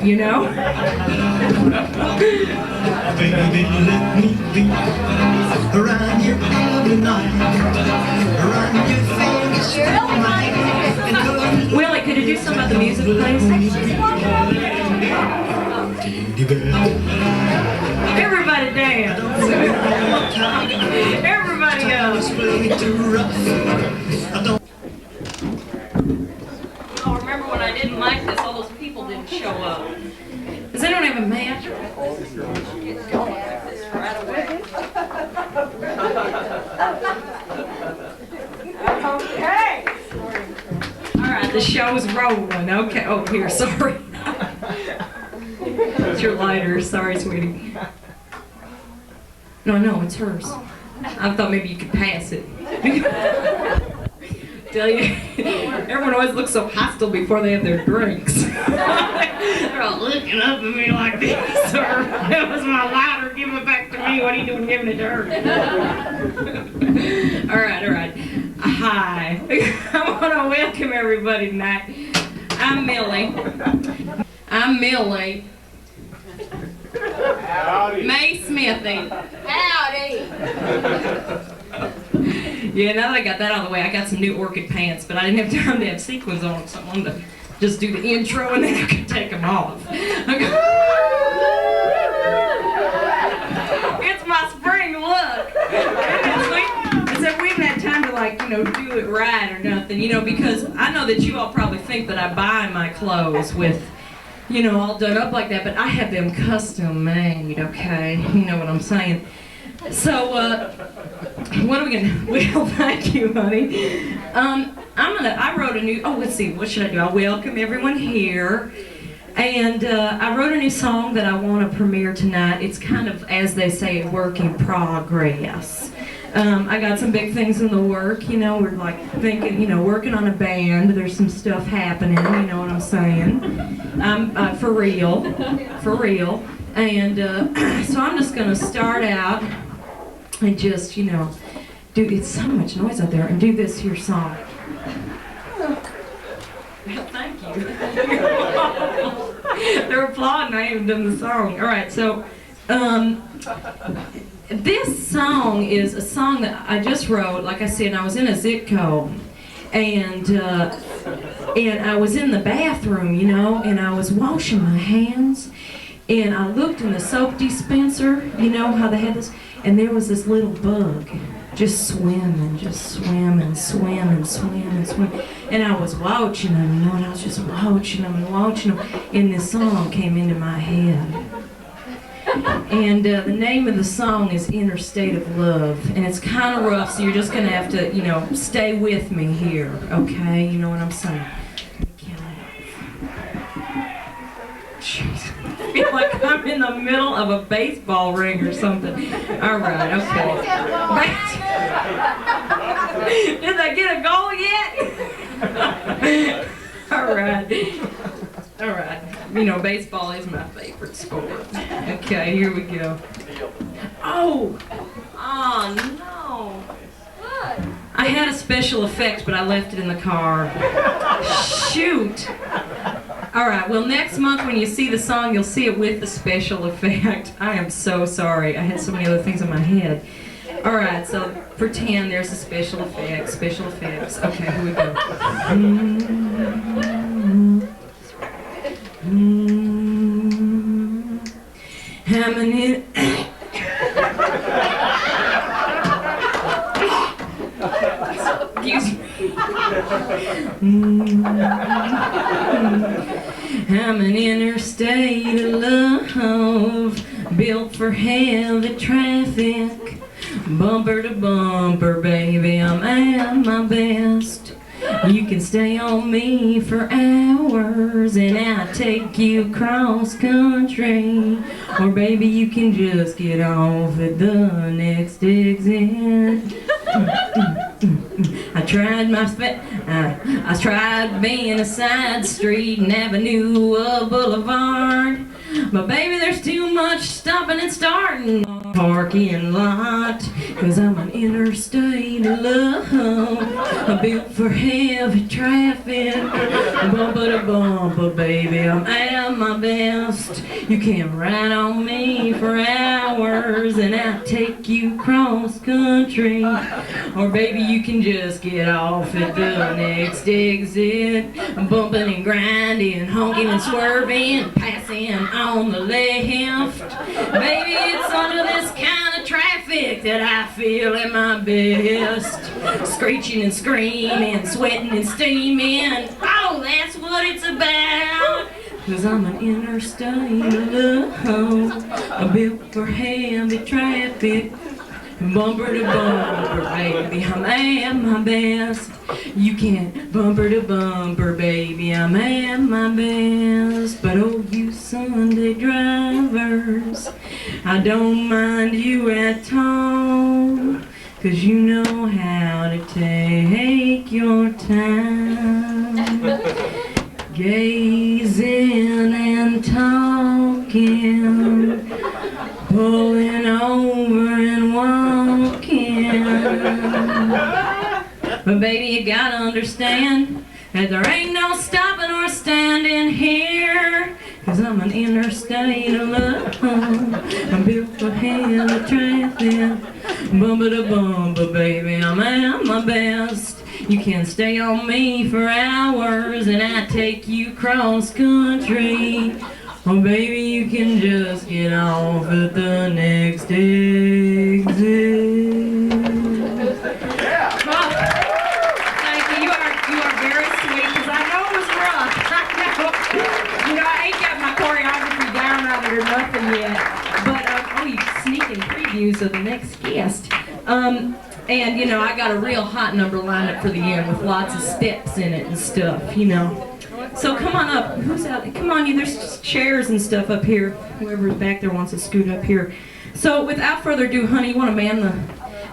you know? Baby, let me be around you every night, around your fingers tonight. Willie, could you do something about the music, please? Everybody dance. Everybody goes. Oh, remember when I didn't like this, all those people didn't show up. Does anyone have a match? It's going like this right away. Okay. All right, the show's rolling. Okay. Oh, here, sorry. It's your lighter. Sorry, sweetie. No, it's hers. I thought maybe you could pass it. Tell you, everyone always looks so hostile before they have their drinks. They're all looking up at me like this, sir. That was my lighter. Give it back to me. What are you doing giving it to her? All right. Hi. I want to welcome everybody tonight. I'm Millie. Howdy. May Smithy. Howdy! Yeah, now that I got that out of the way, I got some new Orchid pants, but I didn't have time to have sequins on them, so I wanted to just do the intro and then I could take them off. It's my spring look. I said we haven't had time to do it right or nothing, because I know that you all probably think that I buy my clothes with all done up like that, but I have them custom made, okay? You know what I'm saying? So, what are we gonna, well, thank you, honey. I wrote a new, let's see, what should I do? I welcome everyone here, and I wrote a new song that I want to premiere tonight. It's kind of, as they say, a work in progress. I got some big things in the work, we're like thinking, working on a band. There's some stuff happening, you know what I'm saying? For real. And so I'm just gonna start out and just, do, it's so much noise out there, and do this here song. Well, thank you. They're applauding, I haven't done the song. All right, so, this song is a song that I just wrote. Like I said, I was in a Zitco, and I was in the bathroom, and I was washing my hands, and I looked in the soap dispenser, how they had this, and there was this little bug just swimming, and I was watching him, and I was just watching him, and this song came into my head. And the name of the song is Interstate of Love, and it's kind of rough, so you're just going to have to, stay with me here, okay? You know what I'm saying? Jeez. I feel like I'm in the middle of a baseball ring or something. All right, okay. Did they get a goal yet? All right. Baseball is my favorite sport. Okay, here we go. Oh no. What? I had a special effect, but I left it in the car. Shoot. All right, well, next month when you see the song, you'll see it with the special effect. I am so sorry. I had so many other things in my head. All right, so pretend there's a special effects. Okay, here we go. How many? Excuse me. I'm an interstate of love, built for heavy traffic, bumper to bumper, baby, I'm at my best. You can stay on me for hours and I'll take you cross country, or baby you can just get off at the next exit. I tried being a side street and Avenue Boulevard, but baby there's too much stopping and starting parking lot, 'cause I'm an interstate of love, built for heavy traffic, bumper to bumper, baby, I'm at my best. You can ride on me for hours and I'll take you cross country, or baby you can just get off at the next exit, bumping and grinding, honking and swerving, passing on the left. Baby, it's under this kind of traffic that I feel at my best. Screeching and screaming, sweating and steaming. Oh, that's what it's about. 'Cause I'm an interstate of love, built for heavy traffic, bumper to bumper, baby, I'm at my best. You can't bumper to bumper, baby, I'm at my best. But oh, you Sunday drivers, I don't mind you at all, 'cause you know how to take your time, gazing and talking, pulling over and walking. But baby, you gotta understand that there ain't no stopping or standing here, 'cause I'm an interstate of love, I'm built for heavy traffic, bumper to bumper, baby, I'm at my best. You can stay on me for hours and I take you cross country, oh baby, you can just get off at the next exit. Well, thank you. You are very sweet, because I know it was rough. I know. You know, I ain't got my choreography down on it or nothing yet. But oh, you sneaking previews of the next guest. And you know, I got a real hot number lined up for the end with lots of steps in it and stuff, you know. So come on up. Who's out? Come on, there's chairs and stuff up here. Whoever's back there wants to scoot up here. So without further ado, honey, you want to man the...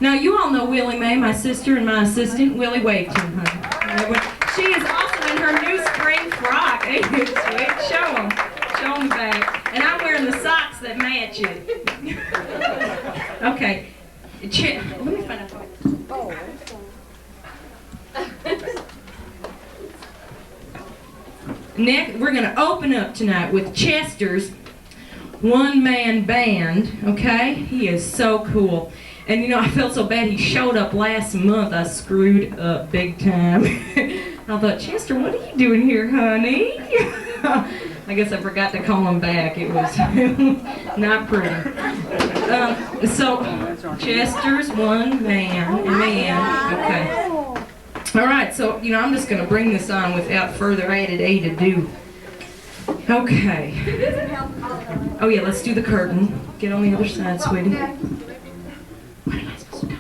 Now you all know Willie Mae, my sister and my assistant. Willie, wave to him, honey. She is also in her new spring frock. Hey, sweet. Show them. Show them the back. And I'm wearing the socks that match it. Okay. Let me find out. Next, we're going to open up tonight with Chester's one-man band, okay? He is so cool. And you know, I felt so bad he showed up last month. I screwed up big time. I thought, Chester, what are you doing here, honey? I guess I forgot to call him back. It was not pretty. So, Chester's one-man, okay. All right, so, you know, I'm just going to bring this on without further ado. Okay. Oh, yeah, let's do the curtain. Get on the other side, sweetie. What am I supposed to do?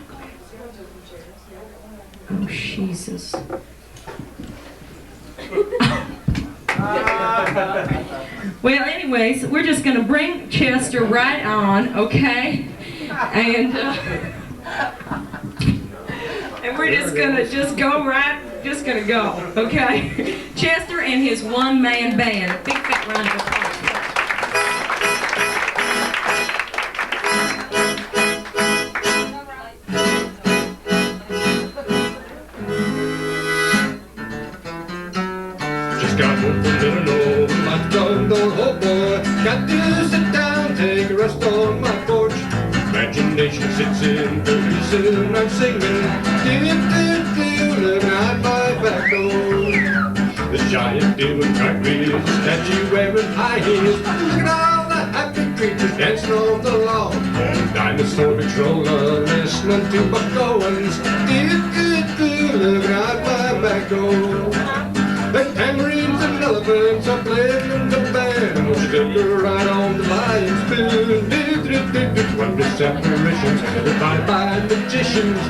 Oh, Jesus. Well, anyways, we're just going to bring Chester right on, okay? And we're just gonna go, okay? Chester and his one-man band. A big fat round of applause. Just got one for dinner, no, my tongue don't hold, boy. Got to sit down, take a rest on my porch. Imagination sits in, pretty soon I'm singing. Looking out my back door. The giant deer and track wheels, the statue wearing high heels. Look at all the happy creatures dancing on the lawn. Dinosaur controller listening to Buck Owens. Looking out my back door. The tambourines and elephants are playing in the band. We'll sticker right on the lion's spoon. Wondrous apparitions, divided by magicians.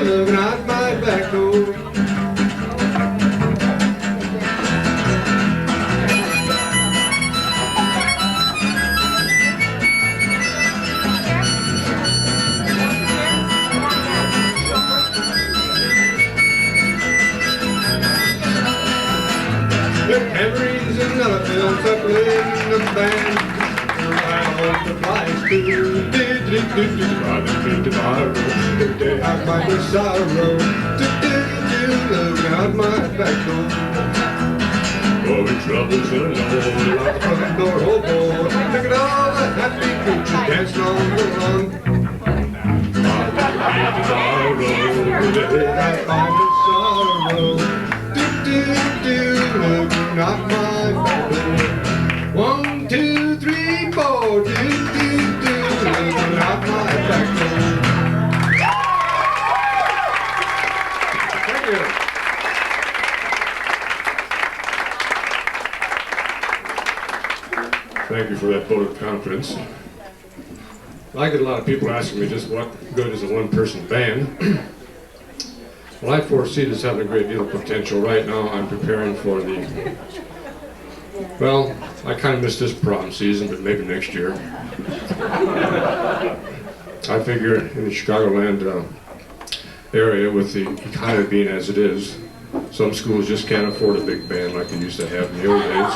Looking out my back door. The tambourines and elephants are playing in the band. multiplies to tomorrow. The day I find the sorrow, look out my back door. Oh, in trouble's alone, like the front door, oh boy. Look at all the happy creatures dancing on the lawn. Tomorrow, the day I find the sorrow, look out my back door. 1, 2, 3, 4, look out my back door. Thank you. Thank you for that vote of confidence. I get a lot of people asking me just what good is a one-person band. Well, I foresee this having a great deal of potential. Right now I'm preparing for the, well, I kind of missed this prom season, but maybe next year. I figure in the Chicagoland area, with the economy being as it is, some schools just can't afford a big band like they used to have in the old days.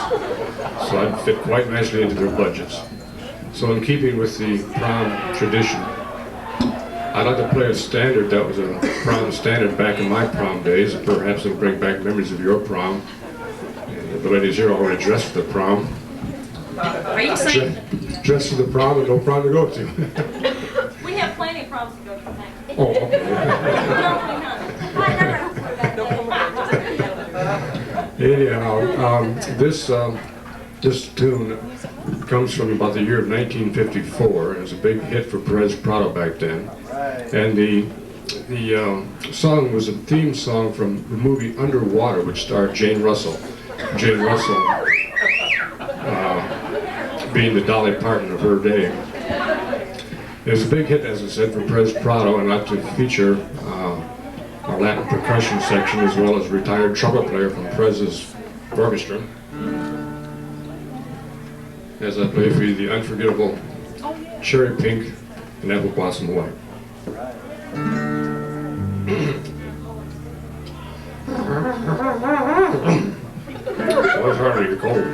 So I'd fit quite nicely into their budgets. So in keeping with the prom tradition, I'd like to play a standard that was a prom standard back in my prom days, and perhaps it'll bring back memories of your prom. And the ladies here are already dressed for the prom. Are you saying? Dressed for the prom and no prom to go to. We have plenty of proms to go to tonight. Oh, okay. Anyhow, this tune comes from about the year of 1954. It was a big hit for Perez Prado back then. And the song was a theme song from the movie Underwater, which starred Jane Russell. Jane Russell being the Dolly Parton of her day. It was a big hit, as I said, for Perez Prado, and I'd like to feature our Latin percussion section as well as a retired trumpet player from Perez's orchestra, as I play for you the unforgettable Cherry Pink and Apple Blossom White. So it's hardly your cold.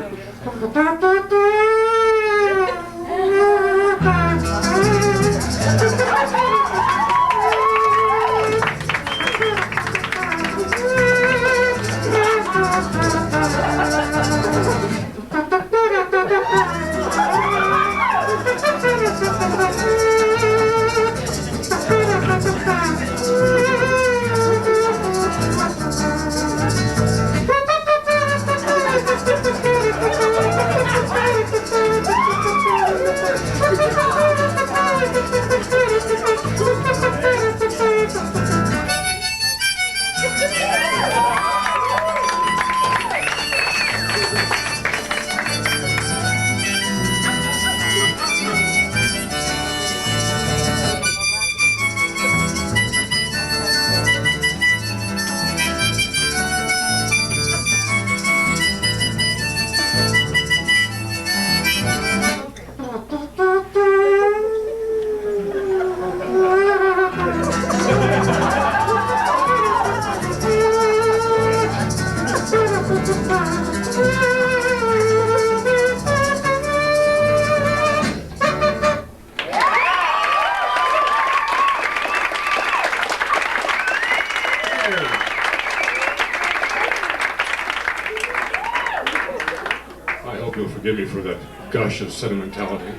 Forgive me for that gush of sentimentality.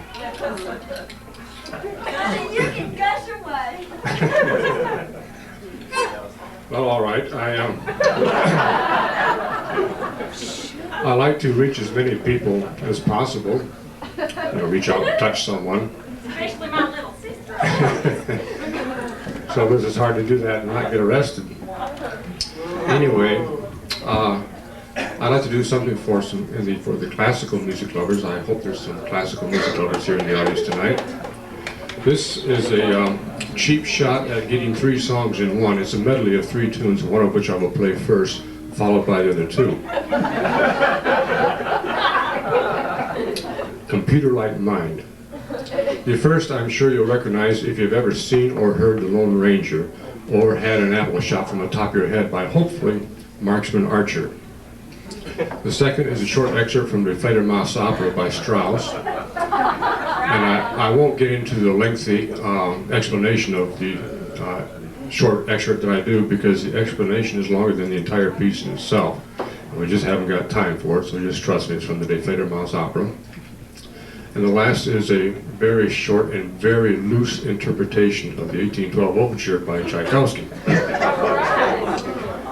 You can gush away. Well, all right. I like to reach as many people as possible. Reach out and touch someone. Especially my little sister. So it's hard to do that and not get arrested. Anyway, I'd like to do something for the classical music lovers. I hope there's some classical music lovers here in the audience tonight. This is a cheap shot at getting 3 songs in one. It's a medley of 3 tunes, one of which I will play first, followed by the other 2. Computer Like Mind. The first I'm sure you'll recognize if you've ever seen or heard The Lone Ranger, or had an apple shot from the top of your head by, hopefully, Marksman Archer. The second is a short excerpt from the Fledermaus opera by Strauss. And I won't get into the lengthy explanation of the short excerpt that I do, because the explanation is longer than the entire piece in itself. And we just haven't got time for it, so just trust me, it's from the De Fledermaus opera. And the last is a very short and very loose interpretation of the 1812 Overture by Tchaikovsky.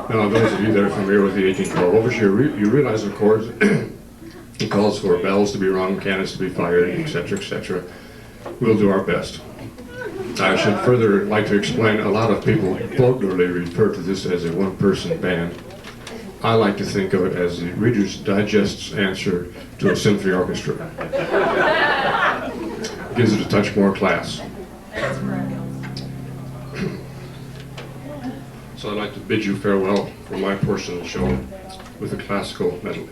Now, those of you that are familiar with the 1812 Overture, you realize, of course, it calls for bells to be rung, cannons to be fired, etc., etc. We'll do our best. I should further like to explain, a lot of people vulgarly refer to this as a one-person band. I like to think of it as the Reader's Digest's answer to a symphony orchestra. Gives it a touch more class. So I'd like to bid you farewell for my portion of the show with a classical medley.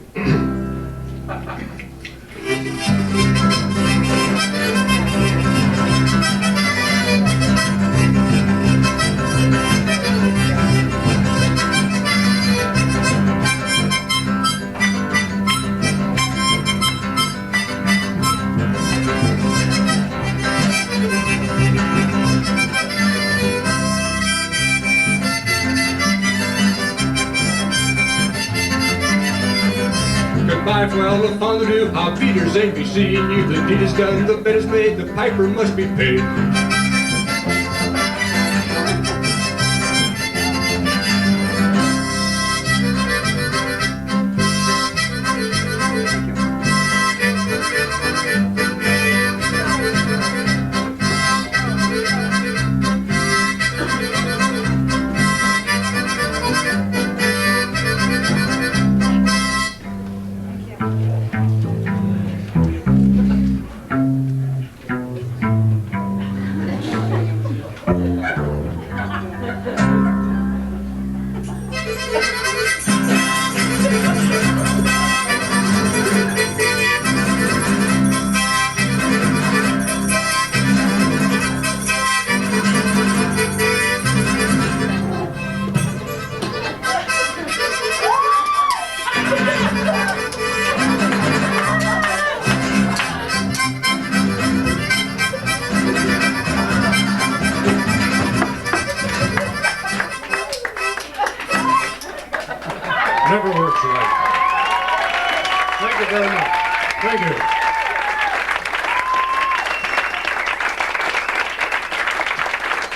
Goodbye, farewell, the fondue, how beaters ABC, you the deed is done, the bet is made, the piper must be paid. Never works right. Thank you very much. Thank you.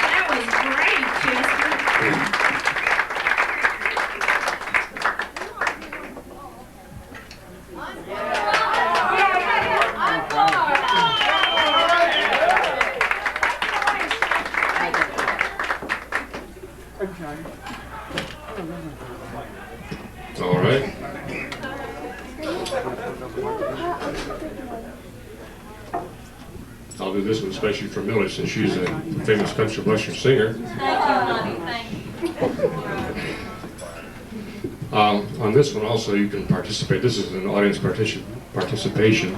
That was great, Chester. All right. I'll do this one especially for Millie, since she's a famous country western singer. Thank you, honey, thank you. On this one also you can participate. This is an audience participation.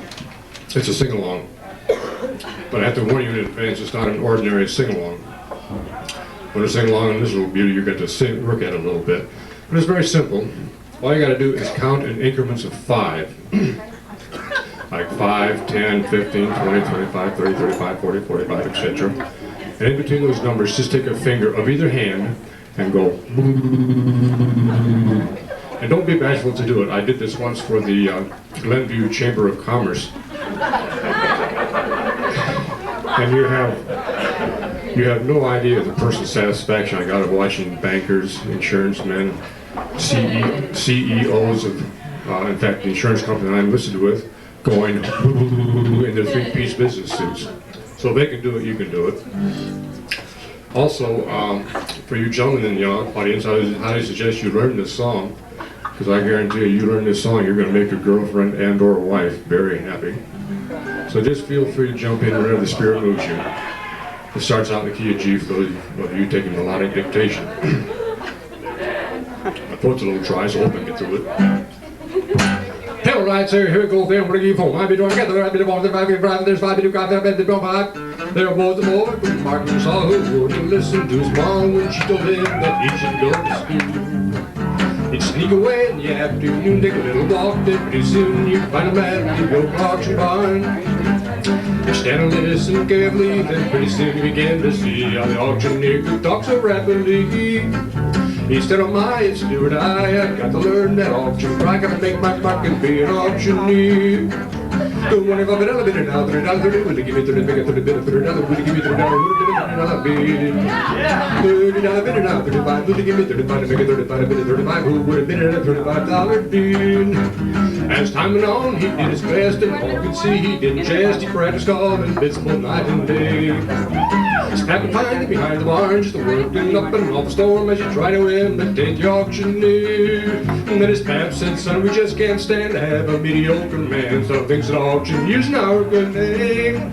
It's a sing-along. But I have to warn you in advance, it's not an ordinary sing-along. When you sing along on this little beauty, you get to work at it a little bit. But it's very simple. All you got to do is count in increments of 5. Like 5, 10, 15, 20, 25, 30, 35, 40, 45, etc. And in between those numbers, just take a finger of either hand and go. And don't be bashful to do it. I did this once for the Glenview Chamber of Commerce. And you have no idea the personal satisfaction I got of watching bankers, insurance men, CEOs of, in fact, the insurance company that I'm listed with, going in their 3-piece business suits. So if they can do it, you can do it. Also, for you gentlemen in the audience, I highly suggest you learn this song, because I guarantee you learn this song, you're going to make your girlfriend and or wife very happy. So just feel free to jump in wherever the spirit moves you. It starts out in the key of G for those of you taking melodic dictation. My throat's a little dry, so I hope I can get through it. All right, sir, here we go, then we're going to give home. I'll be doing together, I'll be the one, I'll be driving, there's 5, got there, the drum pipe. There was the boy from Martin saw who wouldn't listen to his mom when she told him that he should go to school. He'd sneak away in the afternoon, take a little walk, then pretty soon you'd find a man who'd go to auction barn. Stand and listen carefully, then pretty soon you begin to see how the auctioneer could talk so rapidly. He said, oh my, it's do or die, I've got to learn that auction. I gotta make my mark and be an auctioneer. The one if I've been elevated now, $30, will you give me $30, make it $30, $30, will you give me $30, $30 bid? $30 bid now, $35, will you give me $35 to make it $35, bid $35, who would have bid at a $35 bid? As time went on, he did his best, and all could see he didn't jest. He practiced all and bid both night and day. Snapping finally behind the barn, just working up and off the storm as you try to imitate the auctioneer. And then his pap said, son, we just can't stand to have a mediocre man. So thinks that auction using our good name.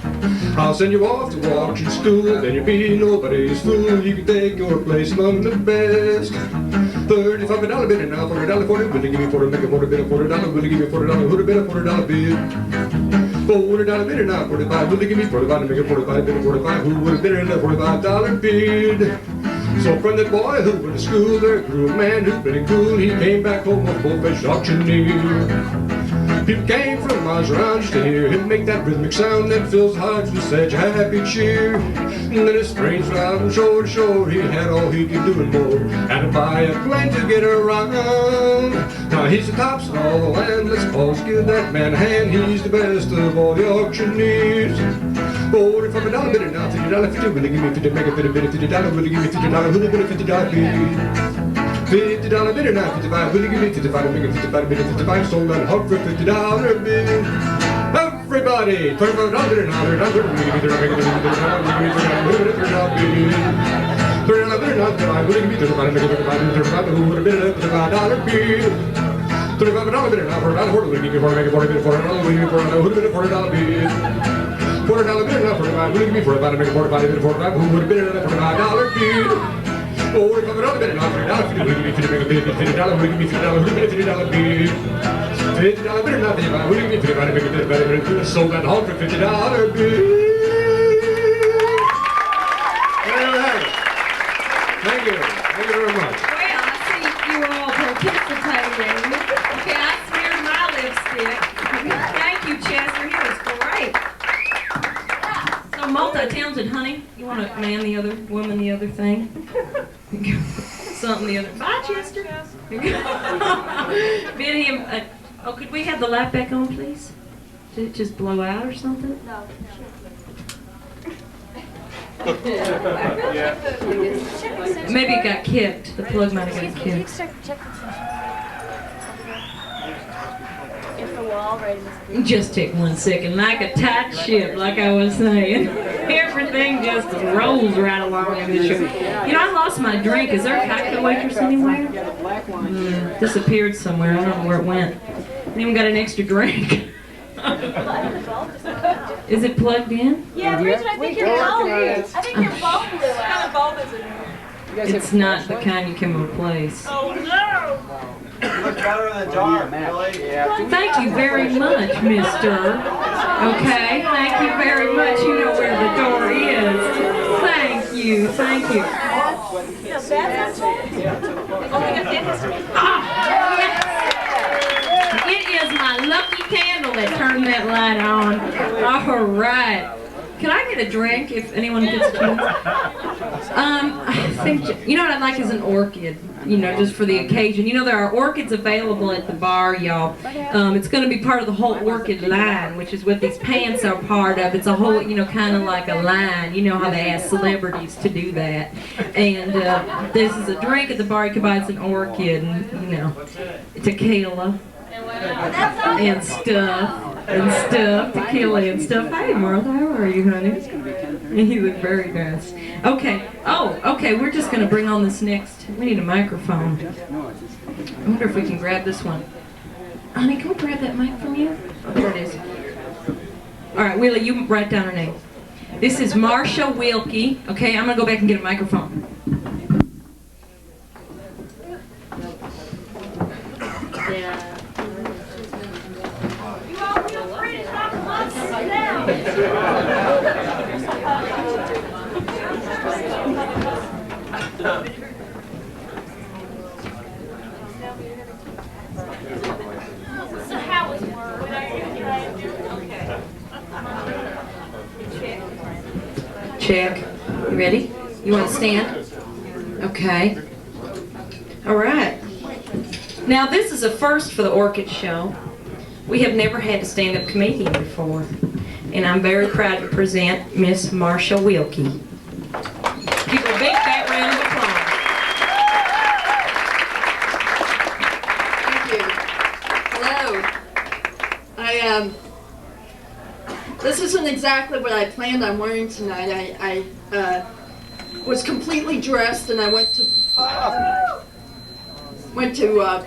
I'll send you off to auction school, then you'll be nobody's fool. You can take your place among the best. $35 bid now, $40, $40, will you give me $40, make it $40, bid a $40, will you give me $40, who'd have bid a $40 bid? $40 bid now, $45, will you give me $45 to make it $45, bid a $45, who would have bid a $45 bid? So from that boy who went to school, there grew a man who'd been cool. He came back home a full-fledged auctioneer. People came from miles around just to hear him make that rhythmic sound that fills hearts with such a happy cheer. And then his trains were out from shore to shore, he had all he could do and more. Had to buy a plane to get around. Now he's the tops of all the land, let's all give that man a hand. He's the best of all the auctioneers. $45 bid now, $50, $50, will you give me $50, make it $50, $50, will you give me $50, who'd have bid a $50 bid? $50 bid now, $55, will you give me $55, make it $55, bid $55, sold that hog for $50 bid. Everybody, $25 bid now, $30, will you give me $30, make it $30, will you give me $30, who would have $30 bid? $30 bid now, $35, will you give me $35, make it $35, who would have bid a $35 bid? $35 bid now, $40, will you give me $40, make it $40, bid $40, will you give me $40, who would have bid a $40 bid? $40 bid now, $45, will you give me $45, make it $45, bid $45, who would have bid a $45 bid? $45 bid now, $30, will you give me $50, make it $50, will you give me $50, who would have bid a $50 bid? $50 bid now, $55, will you give me $55, make it $55, bid sold that hog for $50 bid. Thank you. Thank you very much. Well, I see you were all participating. Okay, I smeared my lipstick. Thank you, Chester. He was great. So multi-talented, honey. You want to man the other, woman the other thing? Something the other. Bye, Chester. Bid him. Oh, could we have the light back on, please? Did it just blow out or something? No. Maybe it got kicked. The plug might have got kicked. If the wall right Just take 1 second, like a tight ship, like I was saying. Everything just rolls right along in this show. You know, I lost my drink. Is there a cocktail waitress anywhere? Disappeared somewhere. I don't know where it went. I even got an extra drink. Is it plugged in? Yeah, the reason I think your bulb is. I think your bulb blew out. What kind of bulb is it? It's not the kind you can replace. Oh no! Look better in the dark, really. Thank you very much, mister. Okay, thank you very much. You know where the door is. Thank you, thank you. The bathroom tool? Oh, we got dentist. Ah, yes. It is my lucky candle that turned that light on. All right. Can I get a drink if anyone gets a chance? I think, you know what I'd like is an orchid, you know, just for the occasion. You know, there are orchids available at the bar, y'all. It's going to be part of the whole orchid line, which is what these pants are part of. It's a whole, you know, kind of like a line. You know how they ask celebrities to do that. And this is a drink at the bar. You can buy it's an orchid and, you know, tequila. And stuff, tequila and stuff. Hey, Martha, how are you, honey? You look very nice. Okay. Oh, okay. We're just going to bring on this next. We need a microphone. I wonder if we can grab this one. Honey, can we grab that mic from you? Oh, there it is. All right, Willie, you write down her name. This is Marsha Wilkie. Okay, I'm going to go back and get a microphone. Yeah. So how was work? Check. You ready? You want to stand? Okay. All right. Now this is a first for the Orchid Show. We have never had a stand-up comedian before, and I'm very proud to present Miss Marsha Wilkie. Give her a big fat round of applause. Thank you. Hello. This isn't exactly what I planned on wearing tonight. I was completely dressed and I went to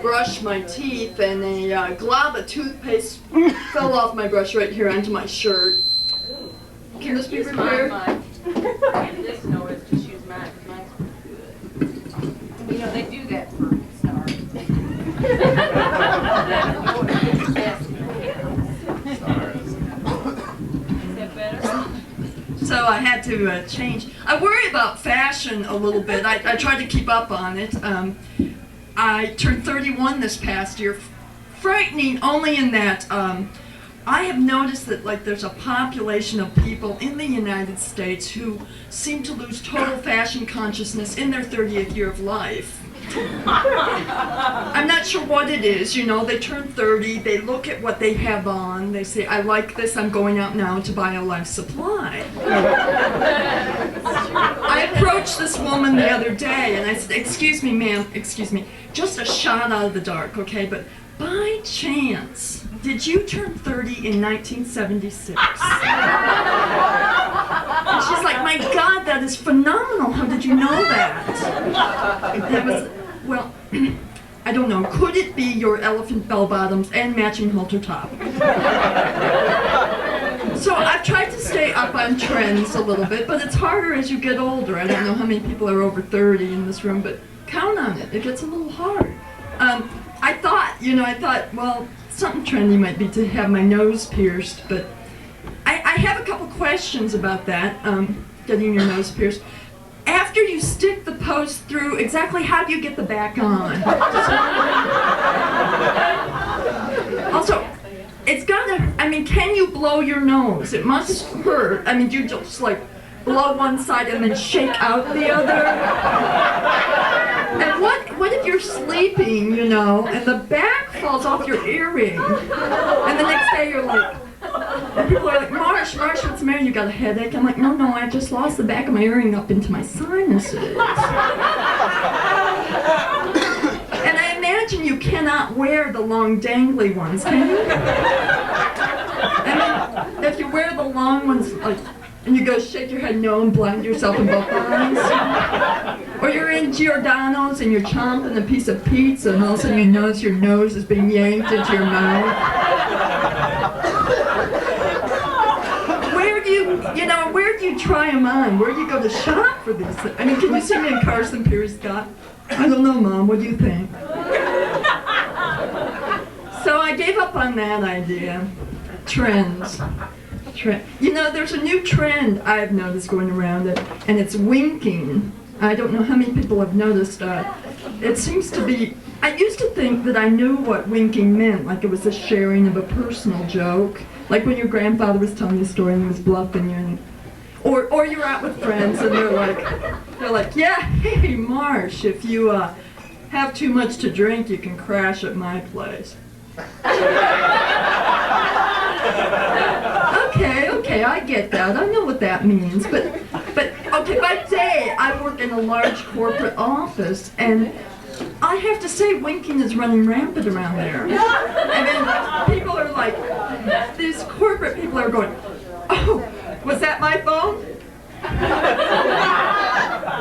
brush my teeth, and a glob of toothpaste fell off my brush right here onto my shirt. Can this be repaired? And this noise, just use mine. Mine's good. You know, they do that for a start. Is that better? So I had to change. I worry about fashion a little bit. I try to keep up on it. I turned 31 this past year. Frightening only in that I have noticed that there's a population of people in the United States who seem to lose total fashion consciousness in their 30th year of life. I'm not sure what it is, you know, they turn 30, they look at what they have on, they say, I like this, I'm going out now to buy a life supply. I approached this woman the other day and I said, excuse me ma'am, excuse me, just a shot out of the dark, okay, but by chance, did you turn 30 in 1976? And she's like, my God, that is phenomenal. How did you know that? That was, well, I don't know. Could it be your elephant bell bottoms and matching halter top? So I've tried to stay up on trends a little bit, but it's harder as you get older. I don't know how many people are over 30 in this room, but count on it. It gets a little hard. I thought, well, something trendy might be to have my nose pierced, but I have a couple questions about that, getting your nose pierced. After you stick the post through, exactly how do you get the back on? Also, it's gotta, can you blow your nose? It must hurt. Do you just blow one side and then shake out the other? And what if you're sleeping, and the back falls off your earring, and the next day you're like, and people are like, Marsh, what's the matter? You got a headache? I'm like, no, I just lost the back of my earring up into my sinuses. And I imagine you cannot wear the long dangly ones, can you? If you wear the long ones, and you go shake your head no and blind yourself in both eyes. Or you're in Giordano's and you're chomping a piece of pizza and all of a sudden you notice your nose is being yanked into your mouth. Where do you try them on? Where do you go to shop for these things? Can you see me in Carson Pirie Scott? I don't know, Mom, what do you think? So I gave up on that idea. Trends. There's a new trend I've noticed going around it, and it's winking. I don't know how many people have noticed. It seems to be, I used to think that I knew what winking meant, like it was a sharing of a personal joke. Like when your grandfather was telling you a story and he was bluffing you, or you're out with friends and they're like, yeah, hey Marsh, if you have too much to drink, you can crash at my place. Okay, I get that. I know what that means. But okay, by day I work in a large corporate office, and I have to say winking is running rampant around there. People are like, these corporate people are going, oh, was that my phone?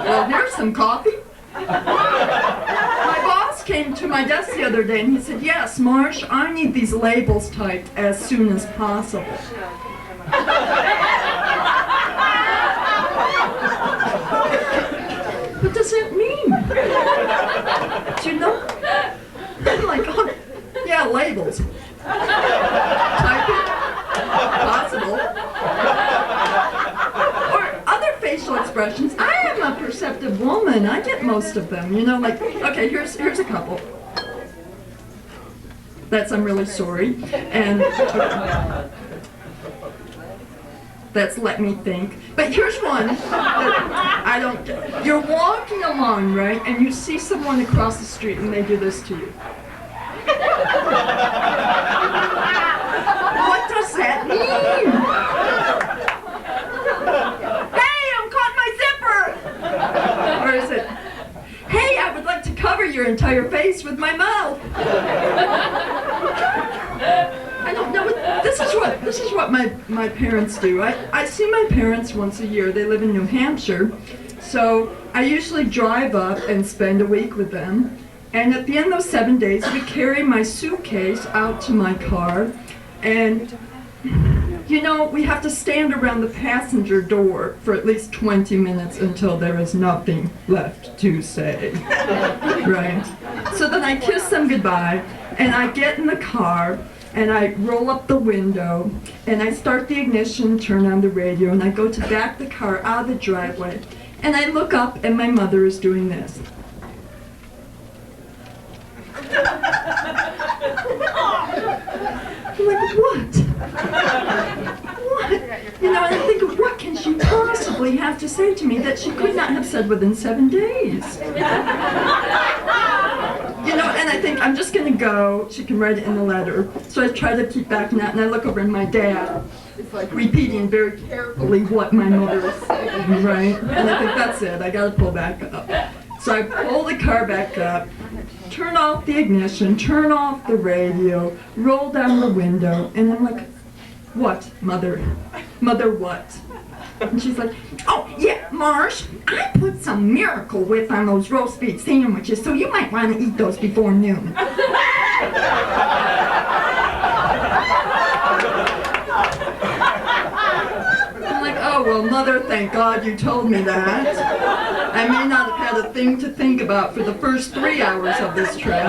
Well, here's some coffee. My boss came to my desk the other day and he said, yes, Marsh, I need these labels typed as soon as possible. What does that mean? Do you know? I'm like, oh, yeah, labels. Type it. Possible. Or other facial expressions. I am a perceptive woman. I get most of them. Okay, here's a couple. That's I'm really sorry. And that's let me think. But here's one that I don't get. You're walking along, right, and you see someone across the street and they do this to you. What does that mean? Hey, I'm caught my zipper! Or is it, hey, I would like to cover your entire face with my mouth. I don't know. This is what my parents do. I see my parents once a year. They live in New Hampshire. So I usually drive up and spend a week with them. And at the end of those 7 days, we carry my suitcase out to my car. And, you know, we have to stand around the passenger door for at least 20 minutes until there is nothing left to say. Right? So then I kiss them goodbye, and I get in the car, and I roll up the window, and I start the ignition, turn on the radio, and I go to back the car out of the driveway, and I look up, and my mother is doing this. I'm like, what? What? You know, and I think, what can she possibly have to say to me that she could not have said within 7 days? You know, and I think, I'm just going to go. She can write it in the letter. So I try to keep backing that, and I look over, and my dad is like repeating very carefully what my mother is saying, right? And I think, that's it. I got to pull back up. So I pull the car back up, turn off the ignition, turn off the radio, roll down the window, and I'm like, what, Mother? Mother, what? And she's like, oh, yeah, Marsh, I put some Miracle Whip on those roast beef sandwiches, so you might want to eat those before noon. I'm like, oh, well, Mother, thank God you told me that. I may not have had a thing to think about for the first 3 hours of this trip.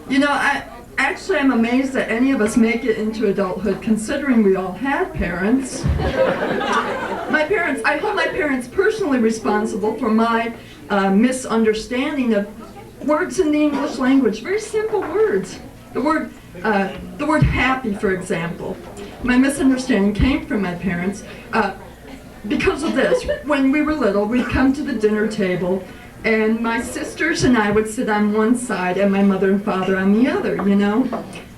You know, I'm amazed that any of us make it into adulthood, considering we all had parents. I hold my parents personally responsible for my misunderstanding of words in the English language, very simple words. The word happy, for example. My misunderstanding came from my parents. Because of this, when we were little, we'd come to the dinner table, and my sisters and I would sit on one side and my mother and father on the other, you know?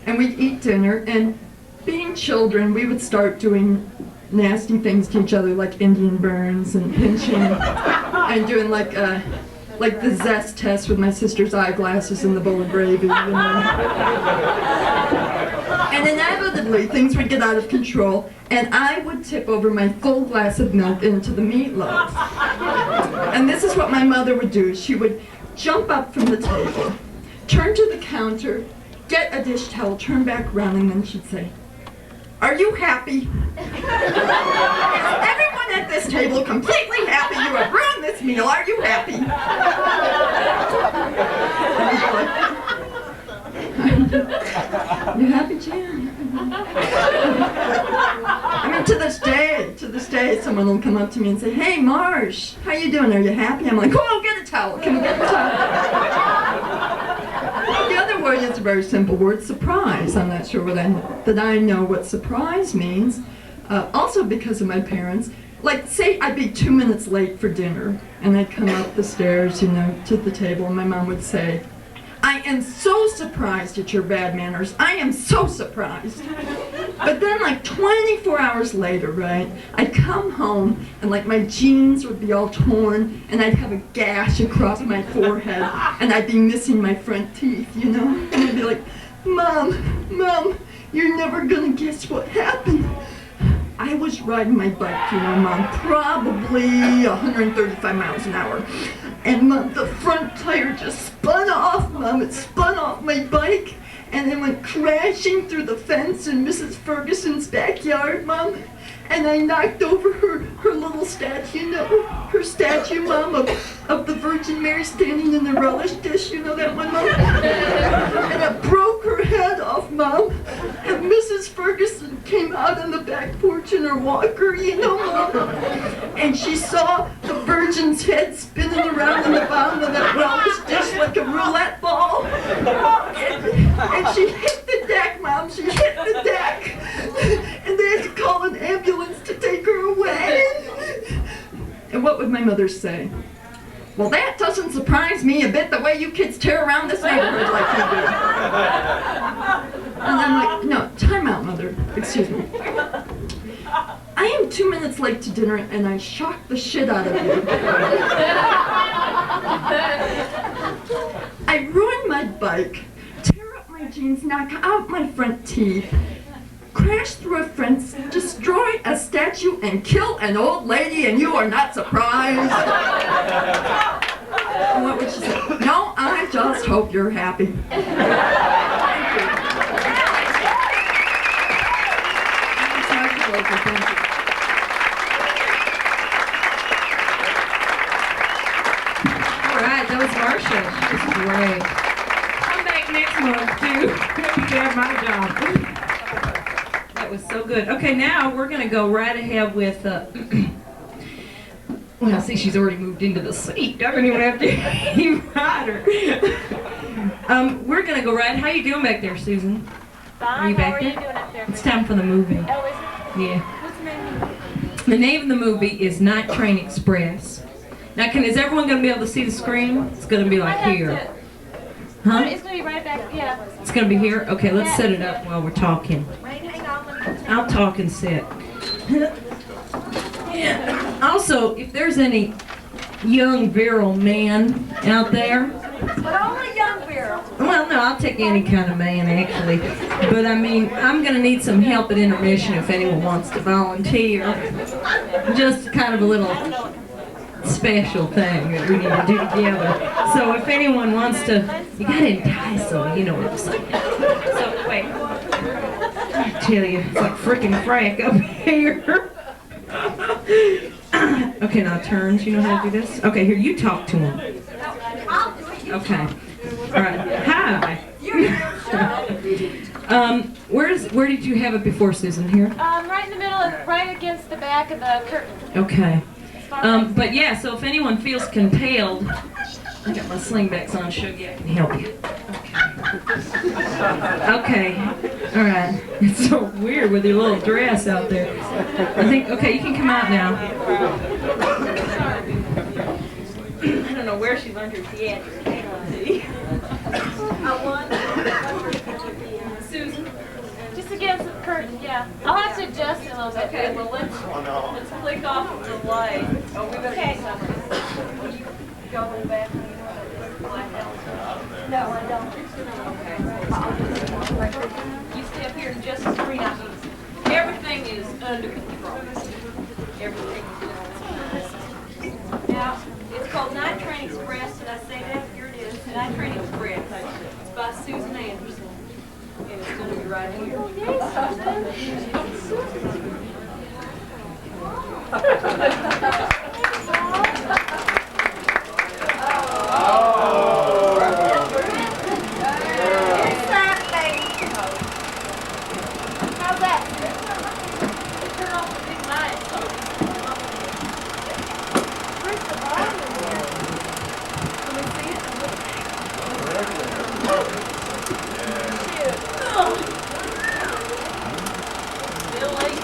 And we'd eat dinner, and being children, we would start doing nasty things to each other, like Indian burns and pinching, and doing like the zest test with my sister's eyeglasses and the bowl of gravy, you know? And inevitably, things would get out of control, and I would tip over my full glass of milk into the meatloaf. And this is what my mother would do. She would jump up from the table, turn to the counter, get a dish towel, turn back around, and then she'd say, "Are you happy? Is everyone at this table completely happy? You have ruined this meal. Are you happy?" You happy, Jan? I mean, to this day, someone will come up to me and say, "Hey, Marsh, how you doing? Are you happy?" I'm like, "Oh, get a towel. Can we get a towel?" The other word is a very simple word, surprise. I'm not sure that I know what surprise means. Also because of my parents. Like, say I'd be 2 minutes late for dinner, and I'd come up the stairs, you know, to the table, and my mom would say, "I am so surprised at your bad manners. I am so surprised." But then, like 24 hours later, right, I'd come home, and like my jeans would be all torn, and I'd have a gash across my forehead, and I'd be missing my front teeth, you know? And I'd be like, Mom, you're never gonna guess what happened. I was riding my bike, you know, Mom, probably 135 miles an hour. And Mom, the front tire just spun off, Mom. It spun off my bike, and it went crashing through the fence in Mrs. Ferguson's backyard, Mom. And I knocked over her little statue, you know, her statue, Mom, of the Virgin Mary standing in the relish dish, you know that one, Mom? And it broke her head off, Mom. And Mrs. Ferguson came out on the back porch in her walker, you know, Mom. And she saw the Virgin's head spinning around in the bottom of that relish dish like a roulette ball. And she hit the deck, Mom. She hit the deck. And what would my mother say? Well, that doesn't surprise me a bit, the way you kids tear around this neighborhood like you do. And I'm like, no, time out, Mother. Excuse me. I am 2 minutes late to dinner and I shocked the shit out of you. I ruined my bike, tear up my jeans, knock out my front teeth, crash through a fence, destroy a statue, and kill an old lady, and you are not surprised? And what would she say? No, I just hope you're happy. Thank you. All right, that was Marsha. She's great. Come back next month, too. You can have my job. That was so good. Okay, now we're going to go right ahead with, well, see, she's already moved into the seat. I don't even have to even ride her. We're going to go right. How you doing back there, Susan? Fine. Are you back How are there? you doing up there? It's time for the movie. Oh, is it? Yeah. What's the name? The name of the movie is Night Train Express. Now, is everyone going to be able to see the screen? It's going to be like here. Huh? It's going to be right back. Yeah. It's going to be here? Okay, let's set it up while we're talking. Right, hang on. I'll talk and sit. Also, if there's any young virile men out there, But only young girls. well, no, I'll take any kind of man, actually. But I mean, I'm going to need some help at intermission if anyone wants to volunteer. Just kind of a little special thing that we need to do together. So if anyone wants to, you got to entice them, you know what I'm saying. So, wait. I tell you, it's like freaking frack up here. Okay, now turns. You know how to do this? Okay, here, you talk to him. Okay. All right. Hi. Where did you have it before, Susan? Here? Right in the middle, right against the back of the curtain. Okay. But yeah, so if anyone feels compelled, I got my slingbacks on, show you I can help you. Okay. All right. It's so weird with your little dress out there. I think, okay, you can come out now. I don't know where she learned her theatrics. Susan? Just against the curtain, yeah. I'll have to adjust it a little bit. Okay, well, let's click off the light. Oh, we better do something. Will you go in the back? No, I don't. Okay. You stay up here and just screen out. Everything is under control. Everything is now, it's called Night Train Express. Did I say that? Here it is. Night Train Express. It's by Susan Anderson. And it's going to be right here. How's that? Turn off the big lights. Where's the volume here? Can we see it? Shoot. Still late.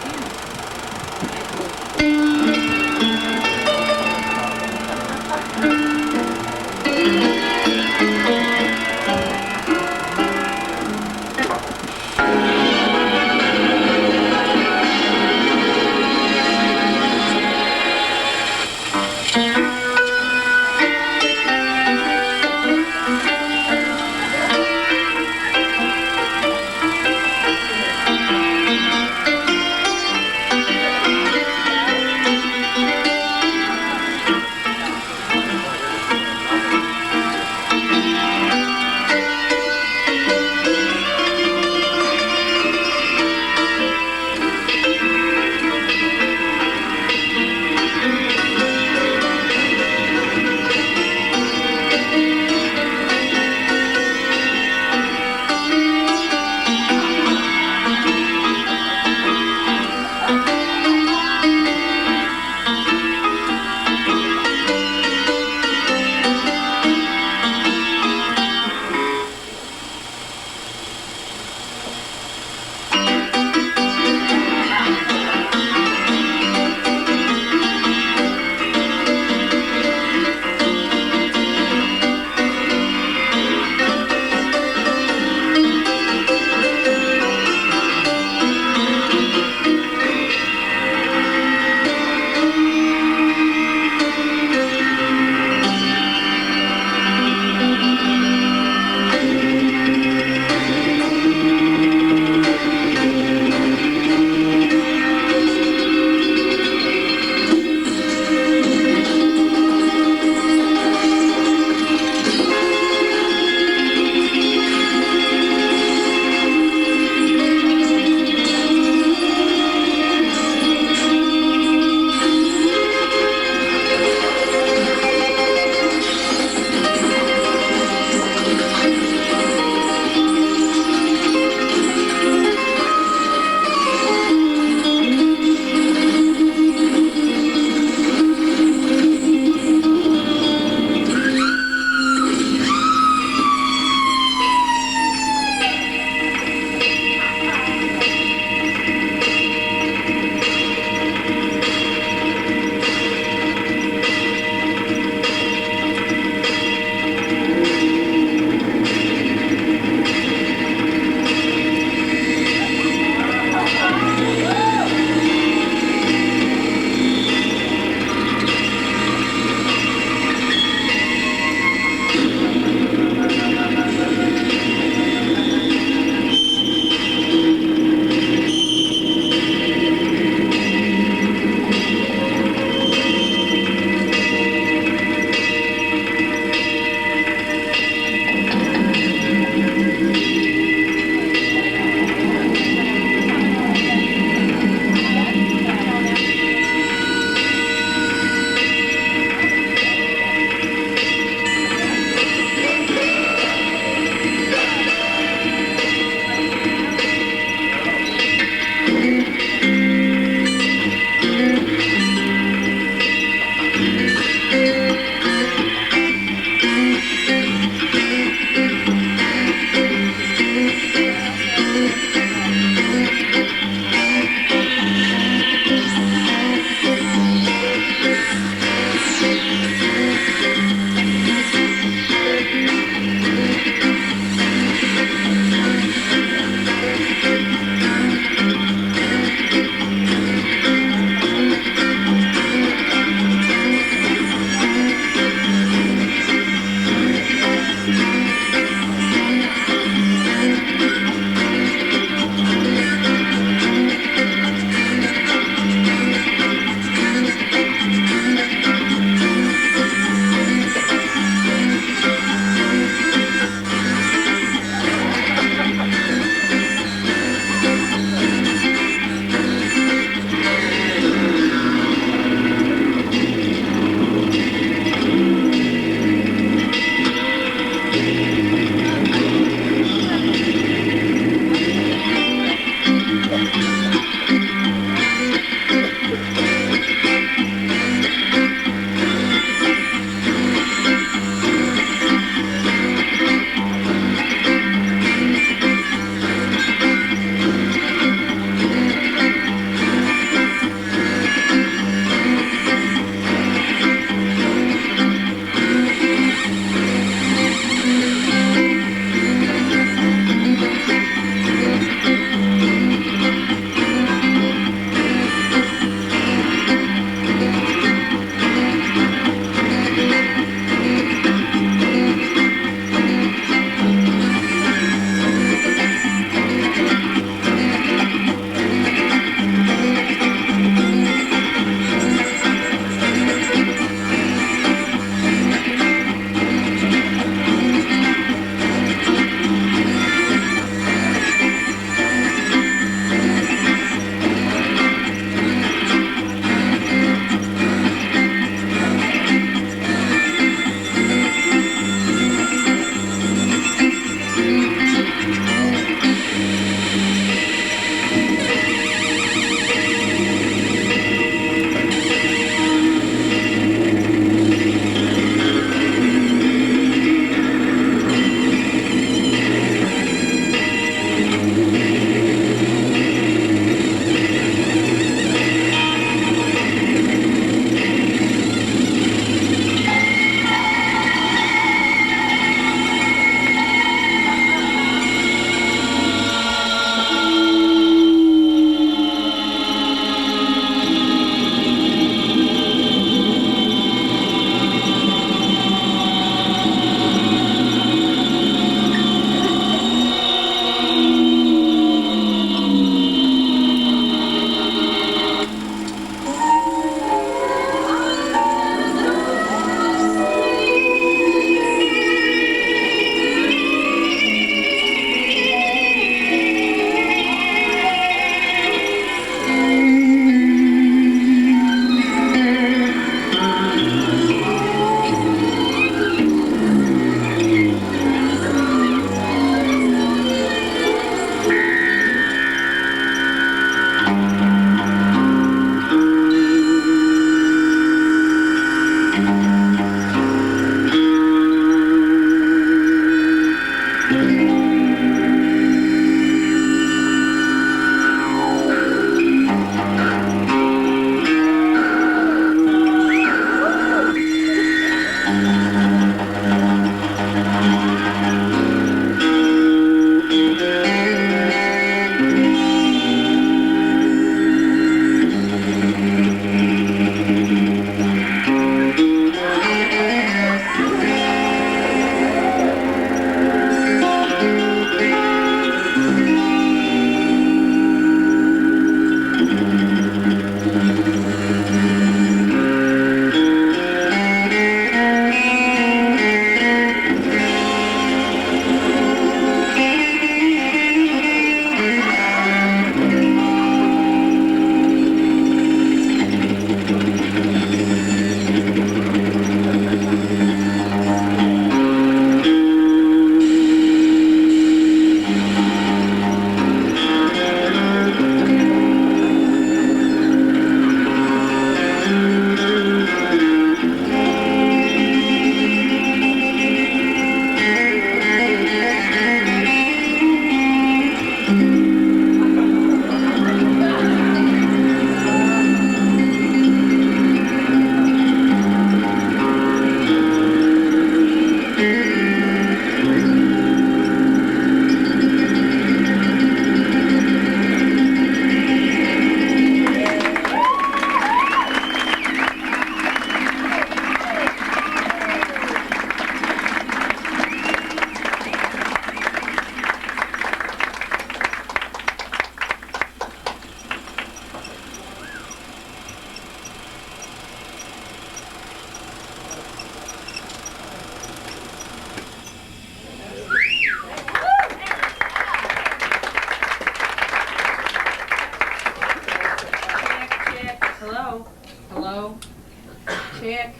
check.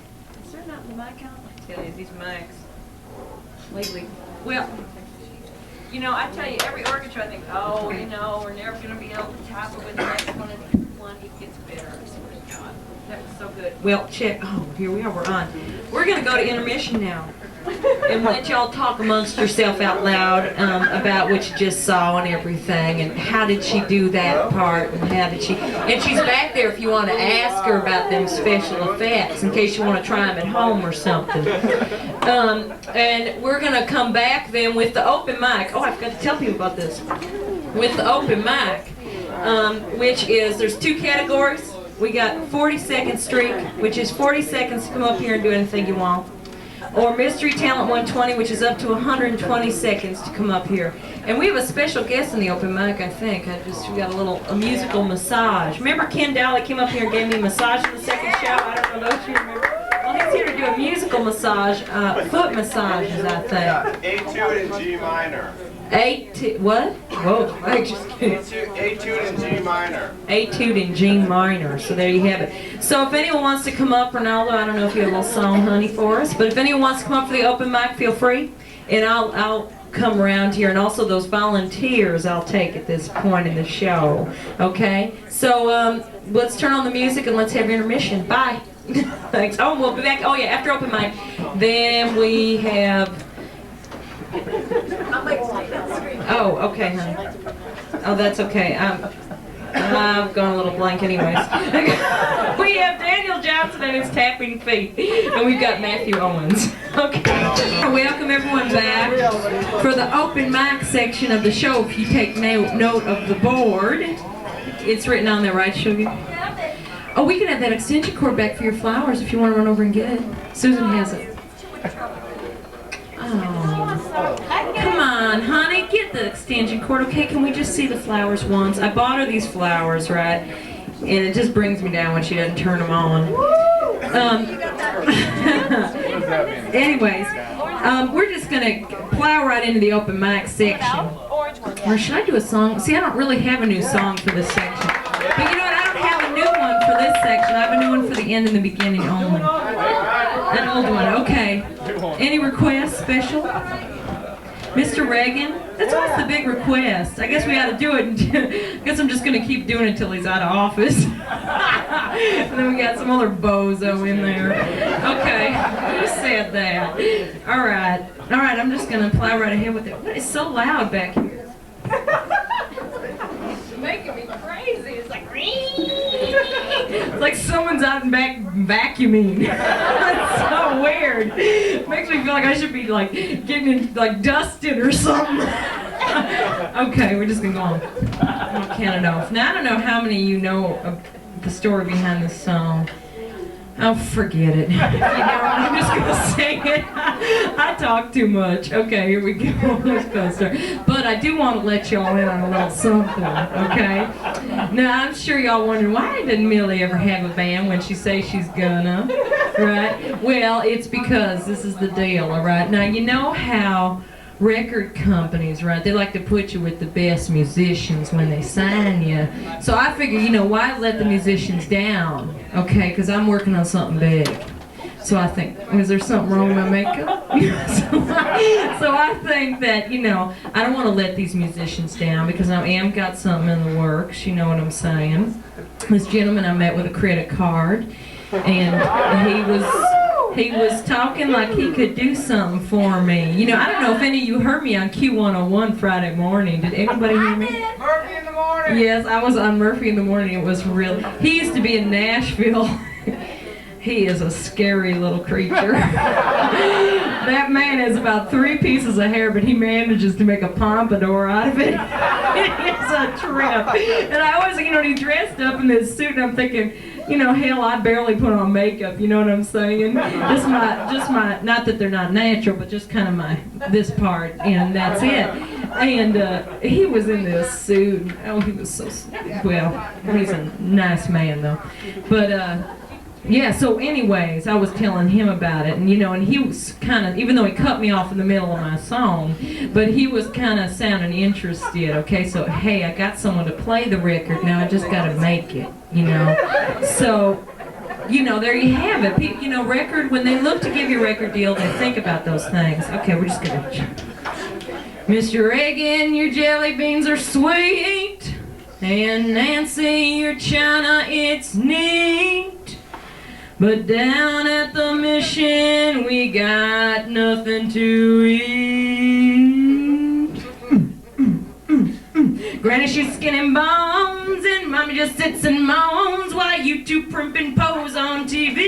Is there not the mic on? I tell you, these mics lately. Well, you know, I tell you, every orchestra I think, oh, you know, we're never going to be able to top it with the next one. And one, it gets better. That was so good. Well, check. Oh, here we are. We're on. We're going to go to intermission now. And let y'all talk amongst yourself out loud about what you just saw and everything, and how did she do that part, and how did she, and she's back there if you want to ask her about them special effects in case you want to try them at home or something. And we're going to come back then with the open mic. Oh, I forgot to tell people about this. With the open mic, which is, there's two categories. We got 40-second streak, which is 40 seconds to come up here and do anything you want. Or Mystery Talent 120, which is up to 120 seconds to come up here. And we have a special guest in the open mic, I think. We got a musical massage. Remember Ken Dowley came up here and gave me a massage in the second show? I don't know if you remember. Well, he's here to do a musical massage, foot massages, I think. Etude in G minor. What? Whoa, I just kidding. Etude in G minor. Etude in G minor. So there you have it. So if anyone wants to come up, Ronaldo, I don't know if you have a little song, honey, for us, but if anyone wants to come up for the open mic, feel free, and I'll come around here, and also those volunteers I'll take at this point in the show. Okay? So let's turn on the music and let's have intermission. Bye. Thanks. Oh, we'll be back. Oh yeah, after open mic, then we have. Oh, okay, honey. Oh, that's okay. I've gone a little blank anyways. We have Daniel Johnson and his tapping feet. And we've got Matthew Owens. Okay. Welcome everyone back for the open mic section of the show. If you take note of the board, it's written on there, right, Sugar? Oh, we can have that extension cord back for your flowers if you want to run over and get it. Susan has it. Oh, come on, honey, get the extension cord, okay? Can we just see the flowers once? I bought her these flowers, right? And it just brings me down when she doesn't turn them on. Anyways, we're just going to plow right into the open mic section. Or should I do a song? See, I don't really have a new song for this section. But you know what? I don't have a new one for this section. I have a new one for the end and the beginning only. An old one, okay. Any requests, special? Mr. Reagan? That's always the big request. I guess we ought to do it. I guess I'm just going to keep doing it until he's out of office. And then we got some other bozo in there. Okay, who said that? All right, I'm just going to plow right ahead with it. It's so loud back here. It's making me crazy. It's like, it's like someone's out and back vacuuming. That's so weird. It makes me feel like I should be like getting in, like dusted or something. Okay, we're just gonna go on. I'm gonna count it off. Now I don't know how many of you know of the story behind this song. Oh, forget it. You know, I'm just gonna sing it. I talk too much. Okay, here we go. Let's go start. But I do want to let y'all in on a little something, okay? Now, I'm sure y'all wondering, why didn't Millie ever have a band when she says she's gonna, right? Well, it's because this is the deal, all right? Now, you know how record companies, right, they like to put you with the best musicians when they sign you. So I figure, you know, why let the musicians down? Okay, because I'm working on something big. So I think, is there something wrong with my makeup? So I think that, you know, I don't want to let these musicians down because I am got something in the works, you know what I'm saying? This gentleman I met with a credit card, and he was talking like he could do something for me. You know, I don't know if any of you heard me on Q101 Friday morning. Did anybody hear me? Murphy in the morning. Yes, I was on Murphy in the morning. It was real. He used to be in Nashville. He is a scary little creature. That man has about 3 pieces of hair, but he manages to make a pompadour out of it. It's a trip. And I always, you know, when he dressed up in this suit, and I'm thinking, you know, hell, I barely put on makeup, you know what I'm saying? Just my, not that they're not natural, but just kind of this part, and that's it. And he was in this suit. Oh, he was so, well, he's a nice man, though. But, yeah, so anyways, I was telling him about it, and you know, and he was kind of, even though he cut me off in the middle of my song, but he was kind of sounding interested, okay, so, hey, I got someone to play the record, now I just got to make it, you know, so, you know, there you have it. You know, record, when they look to give you a record deal, they think about those things. Okay, we're just going to, Mr. Reagan, your jelly beans are sweet, and Nancy, your china, it's neat. But down at the mission, we got nothing to eat. Granny, she's skinning bones, and Mommy just sits and moans while you two primp and pose on TV.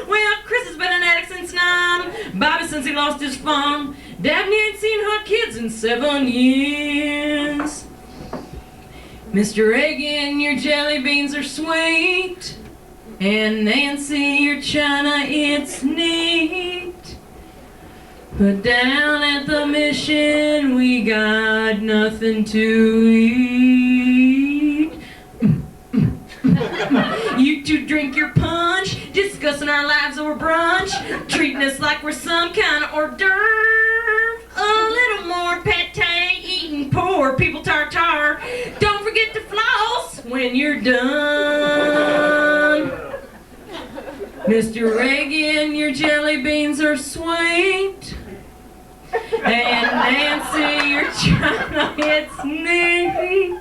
Well, Chris has been an addict since 9, Bobby since he lost his farm. Dabney ain't seen her kids in 7 years. Mr. Reagan, your jelly beans are sweet, and Nancy, your china, it's neat. But down at the mission, we got nothing to eat. You two drink your punch, discussing our lives over brunch, treating us like we're some kind of hors d'oeuvre. A little more pate, eating poor people tartare. Don't forget to floss when you're done. Mr. Reagan, your jelly beans are sweet, and Nancy, your china, it's neat.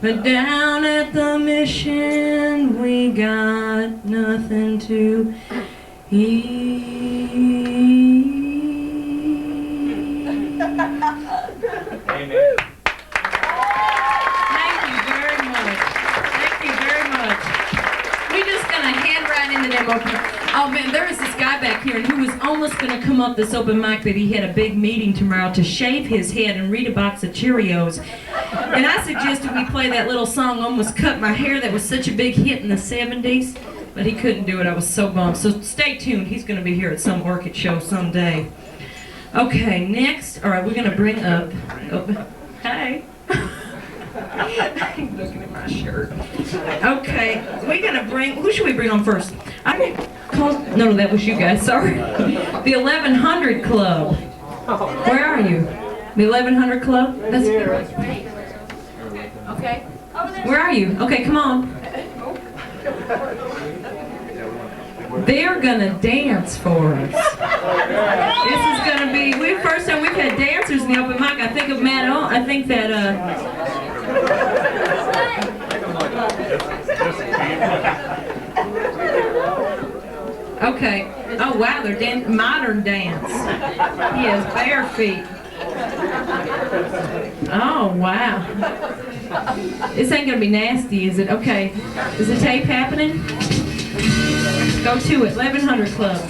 But down at the mission, we got nothing to eat. Amen. Thank you very much. Thank you very much. We're just gonna head right into them open. Oh man, there is this guy back here who was almost gonna come up this open mic, but he had a big meeting tomorrow to shave his head and read a box of Cheerios. And I suggested we play that little song, Almost Cut My Hair, that was such a big hit in the 70s, but he couldn't do it. I was so bummed. So stay tuned. He's gonna be here at some Orchid show someday. Okay, next, all right, we're gonna bring up, hey. I'm looking at my shirt. Okay, we're gonna bring, who should we bring on first? No, that was you guys, sorry. The 1100 Club. Where are you? The 1100 Club? That's okay. Where are you? Okay, come on. They're gonna dance for us. This is gonna be, first time we've had dancers in the open mic. I think of Matt O. I think that okay. Oh wow, they're modern dance. He has bare feet. Oh wow. This ain't gonna be nasty, is it? Okay. Is the tape happening? Go to it, 1100 Club.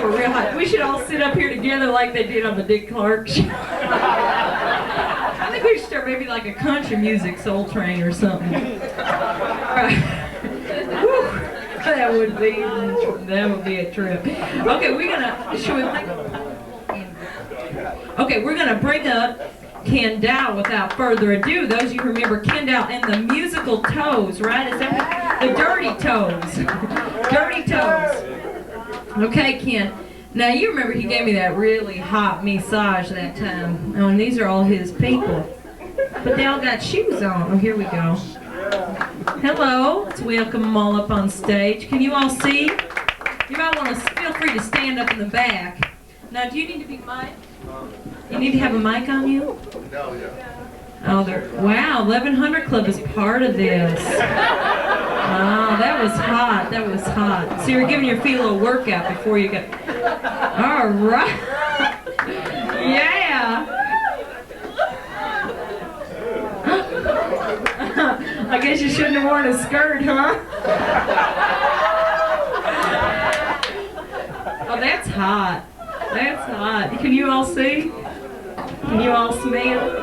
were real hot. We should all sit up here together like they did on the Dick Clark show. I think we should start maybe like a country music Soul Train or something. That would be a trip. Okay, we're gonna bring up Ken Dow without further ado. Those of you who remember Ken Dow and the musical Toes, right? Is that the Dirty Toes? Dirty Toes. Okay, Ken. Now you remember he gave me that really hot massage that time. Oh, and these are all his people. But they all got shoes on. Oh, here we go. Hello. Let's welcome them all up on stage. Can you all see? You might want to feel free to stand up in the back. Now, do you need to be mic'd? You need to have a mic on you? No, yeah. Oh, wow, 1100 Club is part of this. Oh, that was hot. That was hot. So you're giving your feet a little workout before you got. All right. Yeah. I guess you shouldn't have worn a skirt, huh? Oh, that's hot. That's hot. Can you all see? Can you all smell?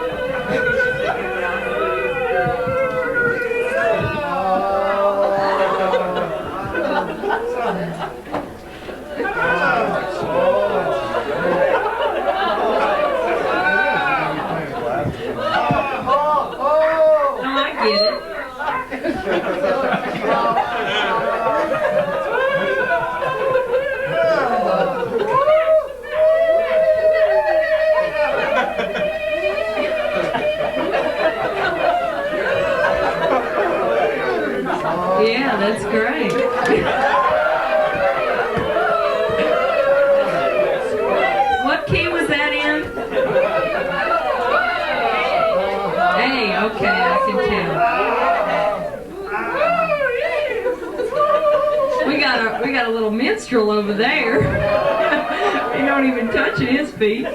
Yeah, that's great. What key was that in? Hey, okay, I can tell. We got a little minstrel over there. He don't even touch his feet. I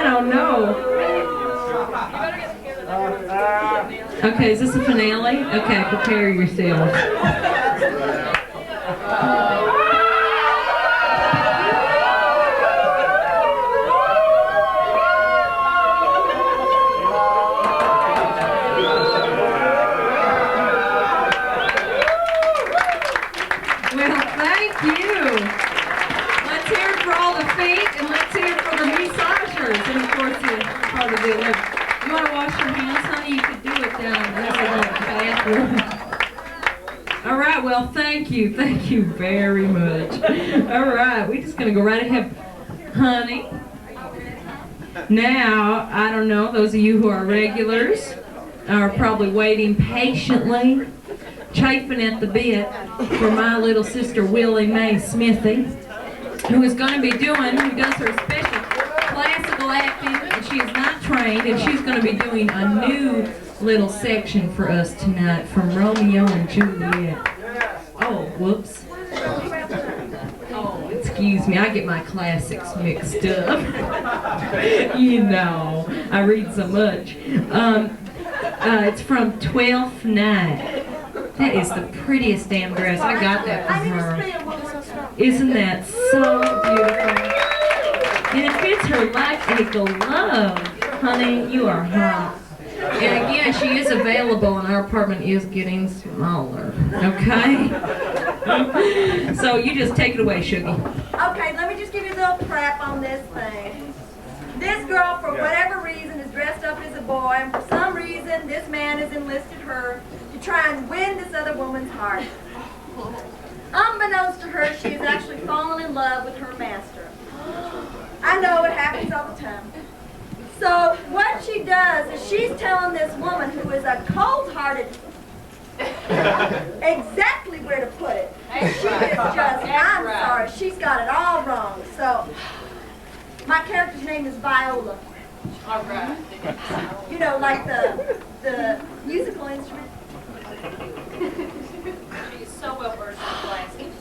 don't know. Okay, is this a finale? Okay, prepare yourself. Well, thank you. Let's hear it for all the feet, and let's hear it for the massagers, and of course, part of the you want to wash your hands, honey? You could do it down in the bathroom. All right, well, thank you very much. All right, we're just going to go right ahead. Honey, now, I don't know, those of you who are regulars are probably waiting patiently, chafing at the bit for my little sister Willie Mae Smithy, who is going to be who does her special classical acting, and she is not trained, and she's going to be doing a new little section for us tonight from Romeo and Juliet. Oh, whoops. Oh, excuse me, I get my classics mixed up. You know, I read so much. It's from 12th Night. That is the prettiest damn dress. I got that from her. Isn't that so beautiful? And it fits her like a glove. Honey, you are hot. And again, she is available and our apartment is getting smaller. Okay? So you just take it away, Sugie. Okay, let me just give you a little prep on this thing. This girl, for whatever reason, is dressed up as a boy, and for some reason, this man has enlisted her to try and win this other woman's heart. Unbeknownst to her, she has actually fallen in love with her master. I know it happens all the time. So what she does is she's telling this woman, who is a cold-hearted, exactly where to put it. And she is just, I'm sorry, she's got it all wrong. So my character's name is Viola. All right. You know, like the musical instrument. She's so well versed in classics.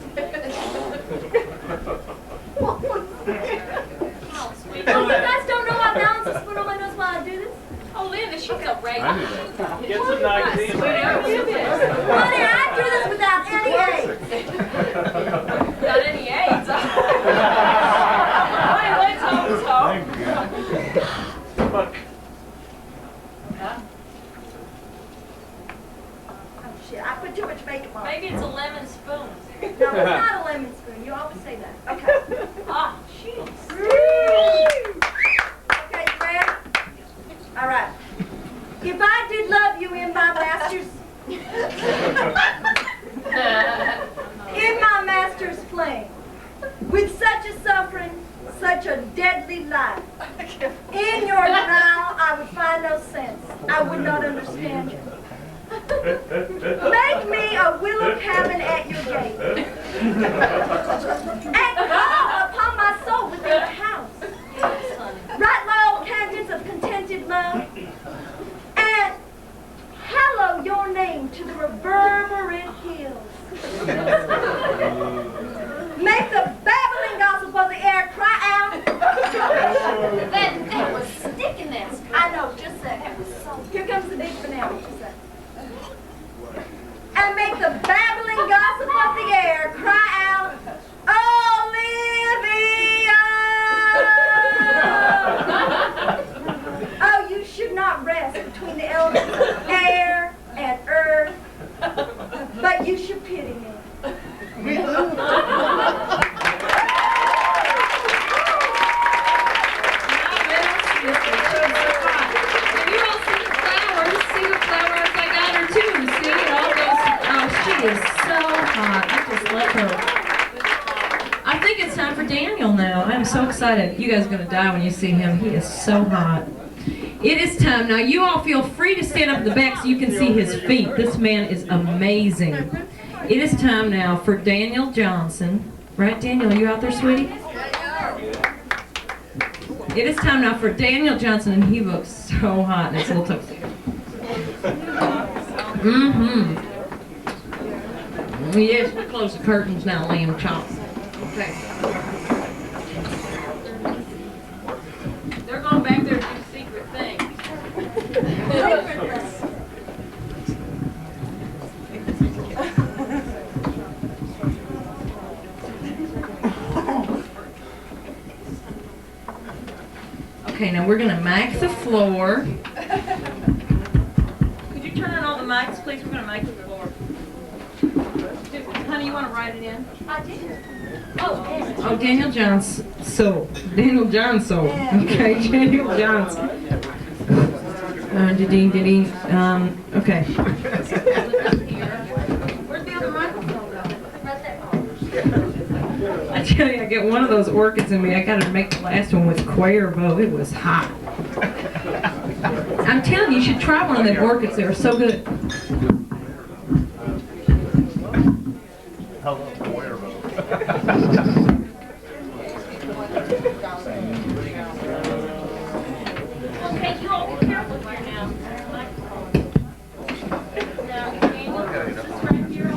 Oh, sweet. Oh, you guys don't know my balance is foot. Nobody knows why I do this. Oh, Linda, she's a regular. Get some Nikes. Honey, I put too much makeup on. Maybe it's a lemon spoon. No, it's not a lemon spoon. You always say that. Okay. Ah, jeez. Okay, you ready? All right. If I did love you in my master's, in my master's flame, with such a suffering, such a deadly life, in your denial I would find no sense. I would not understand you. Make me a willow cabin at your gate, and call upon my soul within the house. Write my old cantons of contented love, and hallow your name to the reverberant hills. Make the babbling gossip of the air cry out. That was sticking that. I know, just a second. Here comes the big finale, just a second. And make the babbling gossip of the air cry out, Olivia! Oh, you should not rest between the elements of air and earth, but you should pity me. Is so hot. I just love her. I think it's time for Daniel now. I'm so excited. You guys are going to die when you see him. He is so hot. It is time. Now, you all feel free to stand up in the back so you can see his feet. This man is amazing. It is time now for Daniel Johnson. Right, Daniel? Are you out there, sweetie? It is time now for Daniel Johnson, and he looks so hot in his little tuxedo. Mm-hmm. Yes, we close the curtains now, lamb chop. Okay. They're going back there to do secret things. Okay, now we're gonna mic the floor. Could you turn on all the mics, please? We're gonna mic the floor. Honey, you want to write it in? I did. Oh, Daniel Johnson. Daniel Johnson. Okay, Daniel Johnson. Okay. Where's the other microphone though? Right there. I tell you, I get one of those orchids in me. I got to make the last one with Cuervo. It was hot. I'm telling you, you should try one of them orchids. They are so good. Hello, Cuervo. Okay, you all be careful here now. Now, Daniel, this is right here on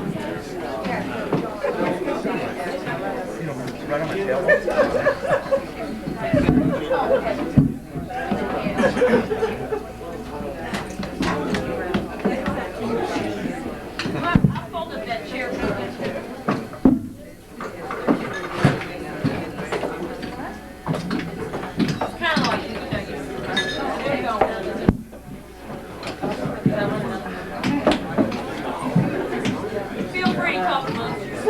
Right on my tail. I folded that chair for you. Kind of like, you know, there you go. Feel free to talk amongst yourselves.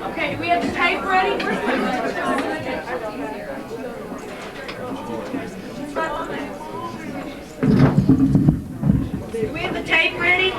Okay, do we have the tape ready? Do we have the tape ready?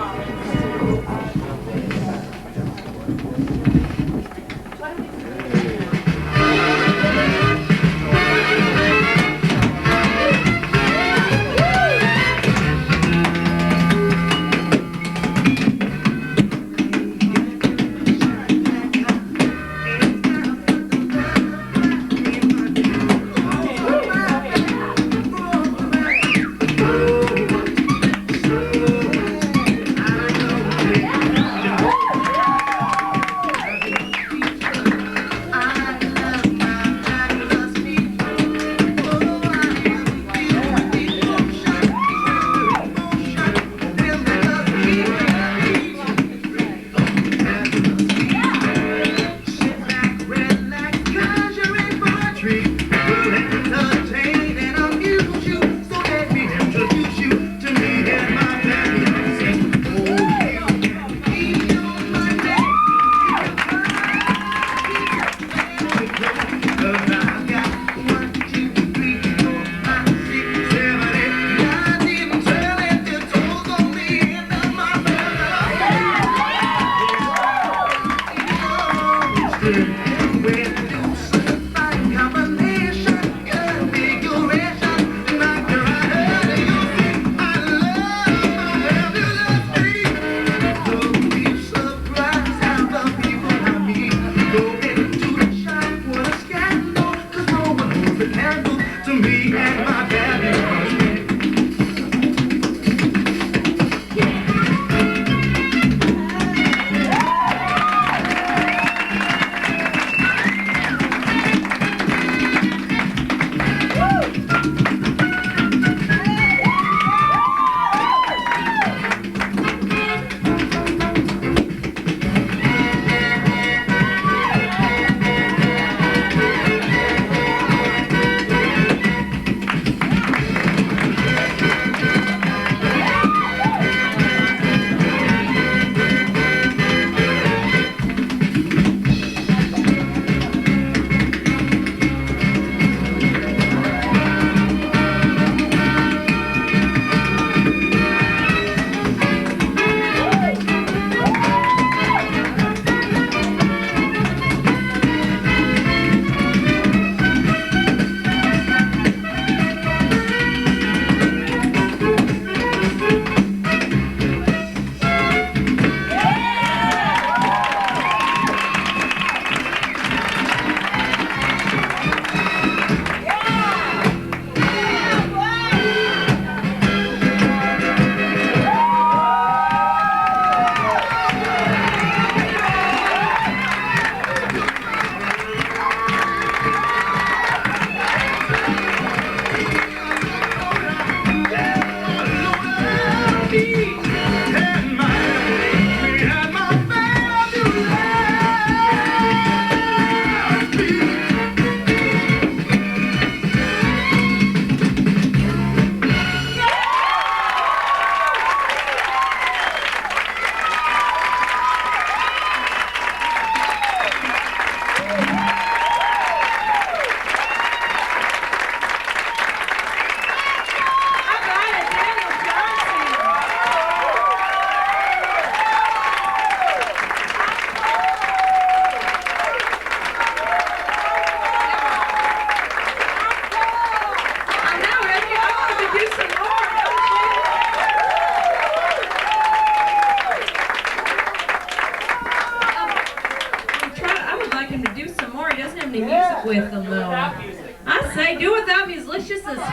music with them, though. I say do without music. Let's just, here you go.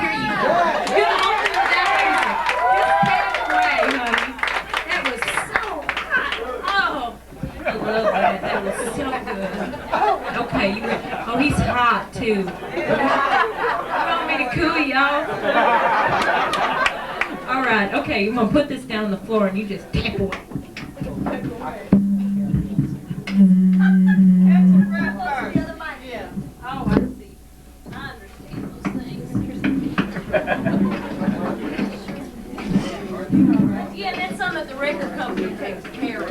Do the whole thing without music. Just take it away, honey. That was so hot. Oh, I love that. That was so good. Okay, oh, he's hot, too. You want me to coo y'all? All right, okay, I'm going to put this down on the floor and you just tap away. Oh, I see. I understand those things. Yeah, that's something that the record company takes care of.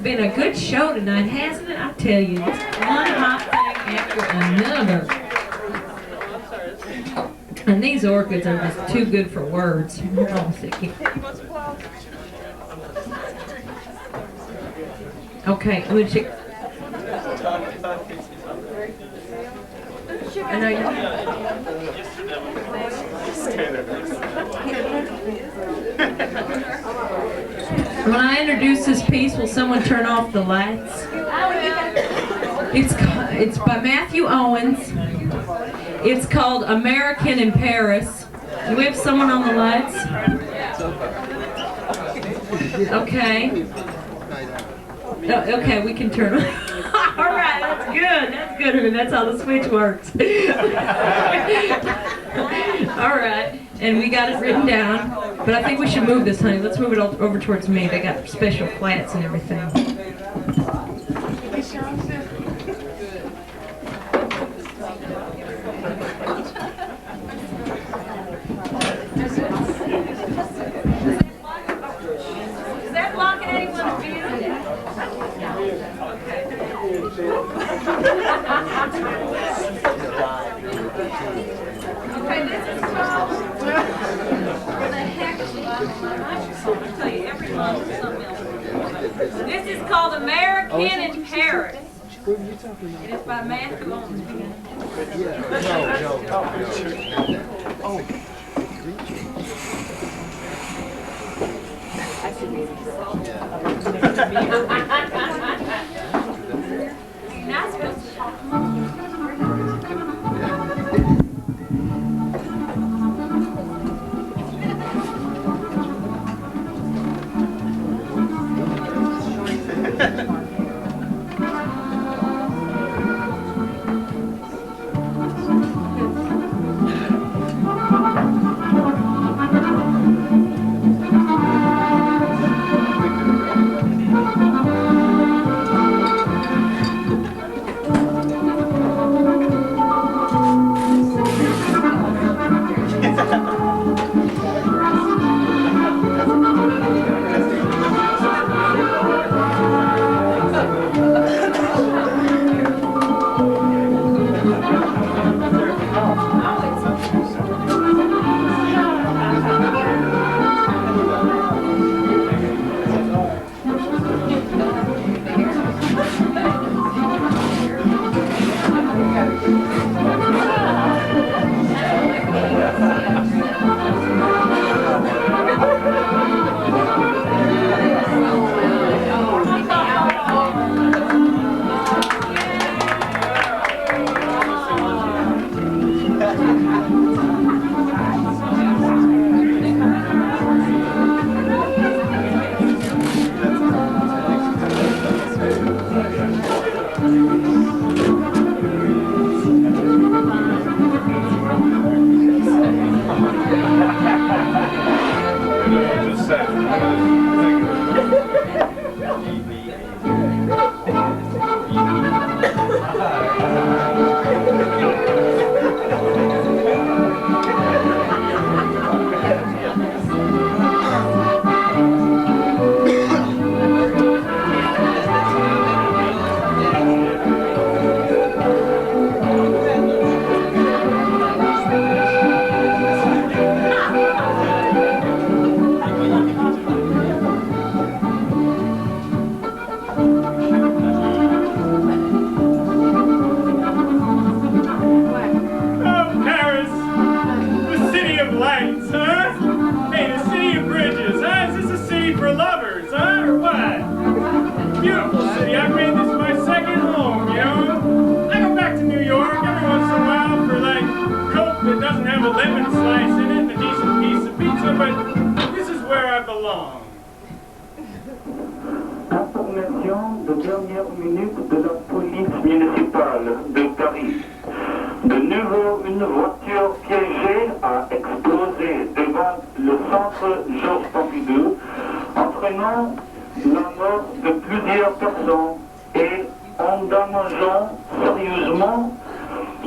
Been a good show tonight, hasn't it? I tell you, just one hot thing after another. And these orchids are just too good for words. Hold on a second. Okay, I'm gonna check. I know you. When I introduce this piece, will someone turn off the lights? It's by Matthew Owens. It's called American in Paris. Do we have someone on the lights? Okay. Oh, okay, we can turn on. All right, that's good. That's good. I mean, that's how the switch works. All right. And we got it written down, but I think we should move this, honey. Let's move it over towards me. They got special flats and everything. Is that blocking anyone's view? Okay, this is called... This is called American in Paris. It is by Matthew Owens. You're not supposed to talk. lights, huh? Hey, the city of bridges, huh? Is this a city for lovers, huh? Or what? Beautiful city. I made this my second home, you know? I go back to New York every once in a while for like Coke that doesn't have a lemon slice in it and a decent piece of pizza, but this is where I belong. Information de dernière minute de la police municipale de Paris. De nouveau, une voiture piégée a explosé devant le centre Georges Pompidou, entraînant la mort de plusieurs personnes et endommageant sérieusement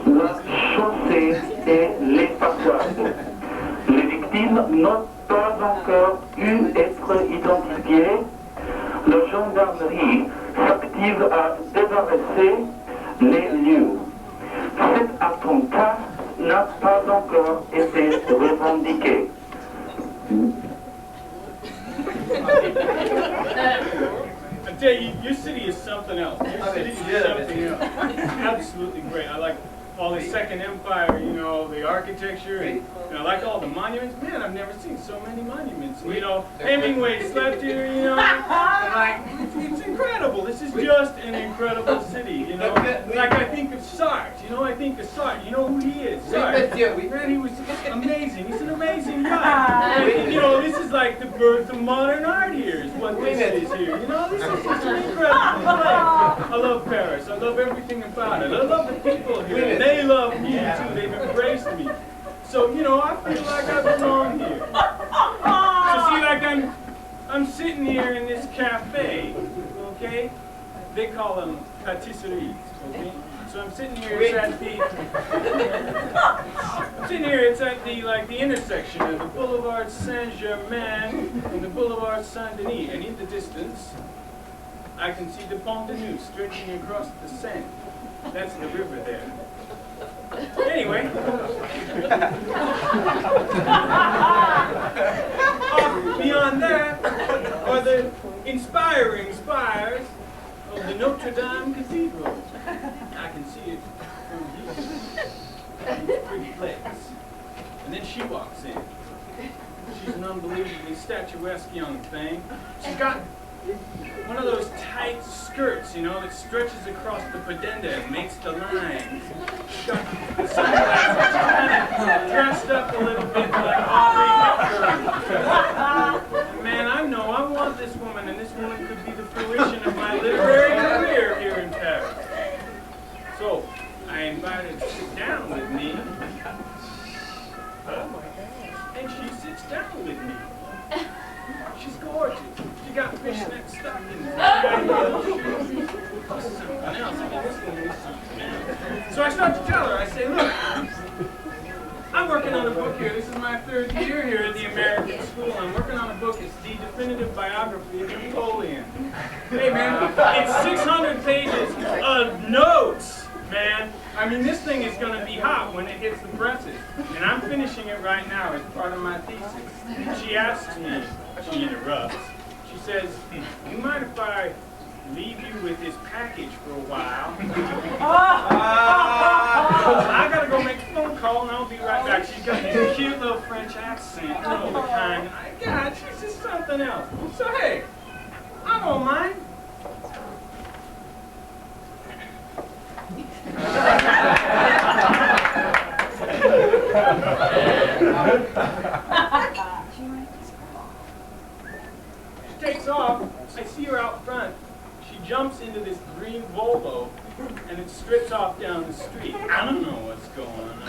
la chaussée et les façades. Les victimes n'ont pas encore pu être identifiées. La gendarmerie s'active à débarrasser les lieux. Cet attentat n'a pas encore été revendiqué. I tell you, your city is something else. Your city is something else. Absolutely great. I like all the Second Empire, you know, the architecture, and I like all the monuments. Man, I've never seen so many monuments. You know, Hemingway slept here, you know. It's incredible. This is just an incredible city, you know. Like I think of Sartre, you know, I think of Sartre. You know who he is? Sartre. Man, he was amazing. He's an amazing guy. You know, this is like the birth of modern art here, is what this is here. You know, this is just an incredible place. I love Paris. I love everything about it. I love the people here. They love me too. They've embraced me. So, you know, I feel like I belong here. So see, like I'm sitting here in this cafe, okay? They call them patisseries, okay? So I'm sitting here, it's at the intersection of the Boulevard Saint-Germain and the Boulevard Saint-Denis. And in the distance, I can see the Pont de Neuf stretching across the Seine. That's the river there. Anyway. Beyond that are the inspiring spires of the Notre Dame Cathedral. I can see it from here. It's a pretty place. And then she walks in. She's an unbelievably statuesque young thing. She's got one of those tight skirts, you know, that stretches across the pedenda and makes the lines. She's got sunglasses, she's kind of dressed up a little bit like Audrey Hepburn. Man, I know I want this woman, and this woman could be the fruition of my literary career here in Paris. So, I invited her to sit down with me, and she sits down with me. She's gorgeous. She got fishnet stockings. She got yellow shoes. Something else. I mean, this one is something else. So I start to tell her, I say, look, I'm working on a book here. This is my third year here at the American School. I'm working on a book. It's the definitive biography of Napoleon. Hey, man, it's 600 pages of notes, man. I mean, this thing is going to be hot when it hits the presses. And I'm finishing it right now as part of my thesis. She asks me, she interrupts, she says, you mind if I leave you with this package for a while? I got to go make a phone call and I'll be right back. She's got this cute little French accent, you know, the kind. God, she's just something else. So, hey, I don't mind. She takes off. I see her out front. She jumps into this green Volvo and it strips off down the street. I don't know what's going on.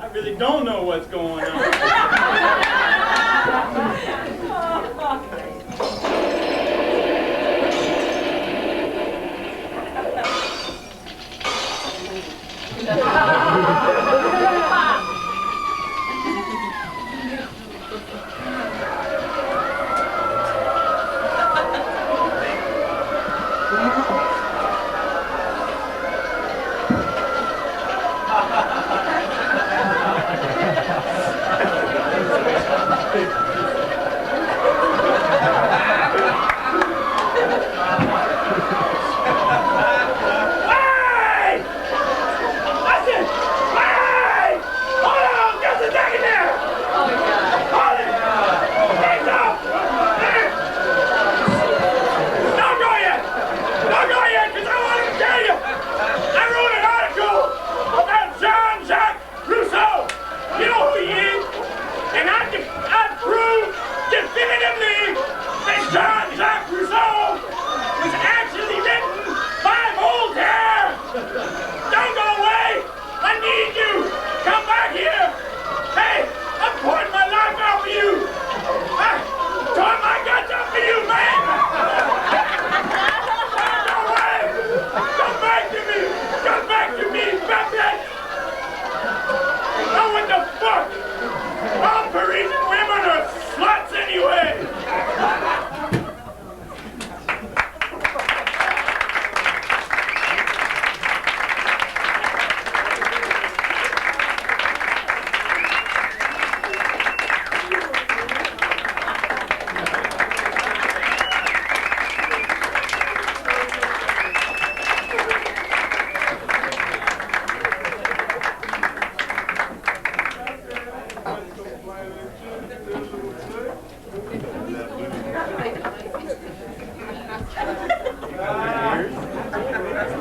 I really don't know what's going on.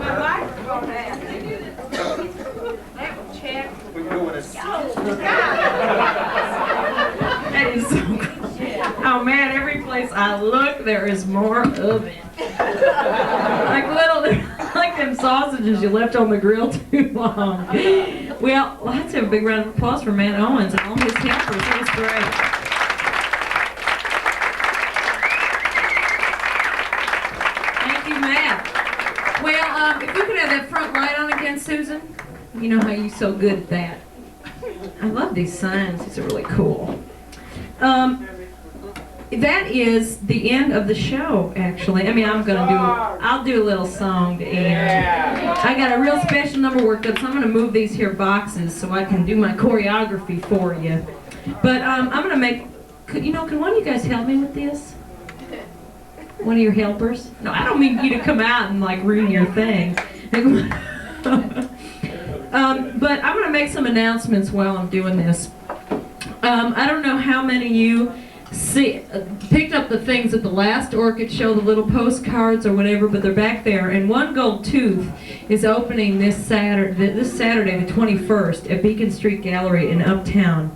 My microphone has. That will check. We can go with this. That is so cool. Oh man, every place I look, there is more of it. Like them sausages you left on the grill too long. Well, let's have a big round of applause for Matt Owens and all his helpers. That was great. Thank you, Matt. Well, if you could have that front light on again, Susan. You know how you're so good at that. I love these signs. These are really cool. That is the end of the show, actually. I mean, I'll do a little song to end. I got a real special number worked up, so I'm going to move these here boxes so I can do my choreography for you. But I'm going to make, can one of you guys help me with this? One of your helpers? No, I don't mean you to come out and like ruin your thing. But I'm going to make some announcements while I'm doing this. I don't know how many of you picked up the things at the last Orchid show, the little postcards or whatever, but they're back there. And One Gold Tooth is opening this Saturday, the 21st, at Beacon Street Gallery in Uptown.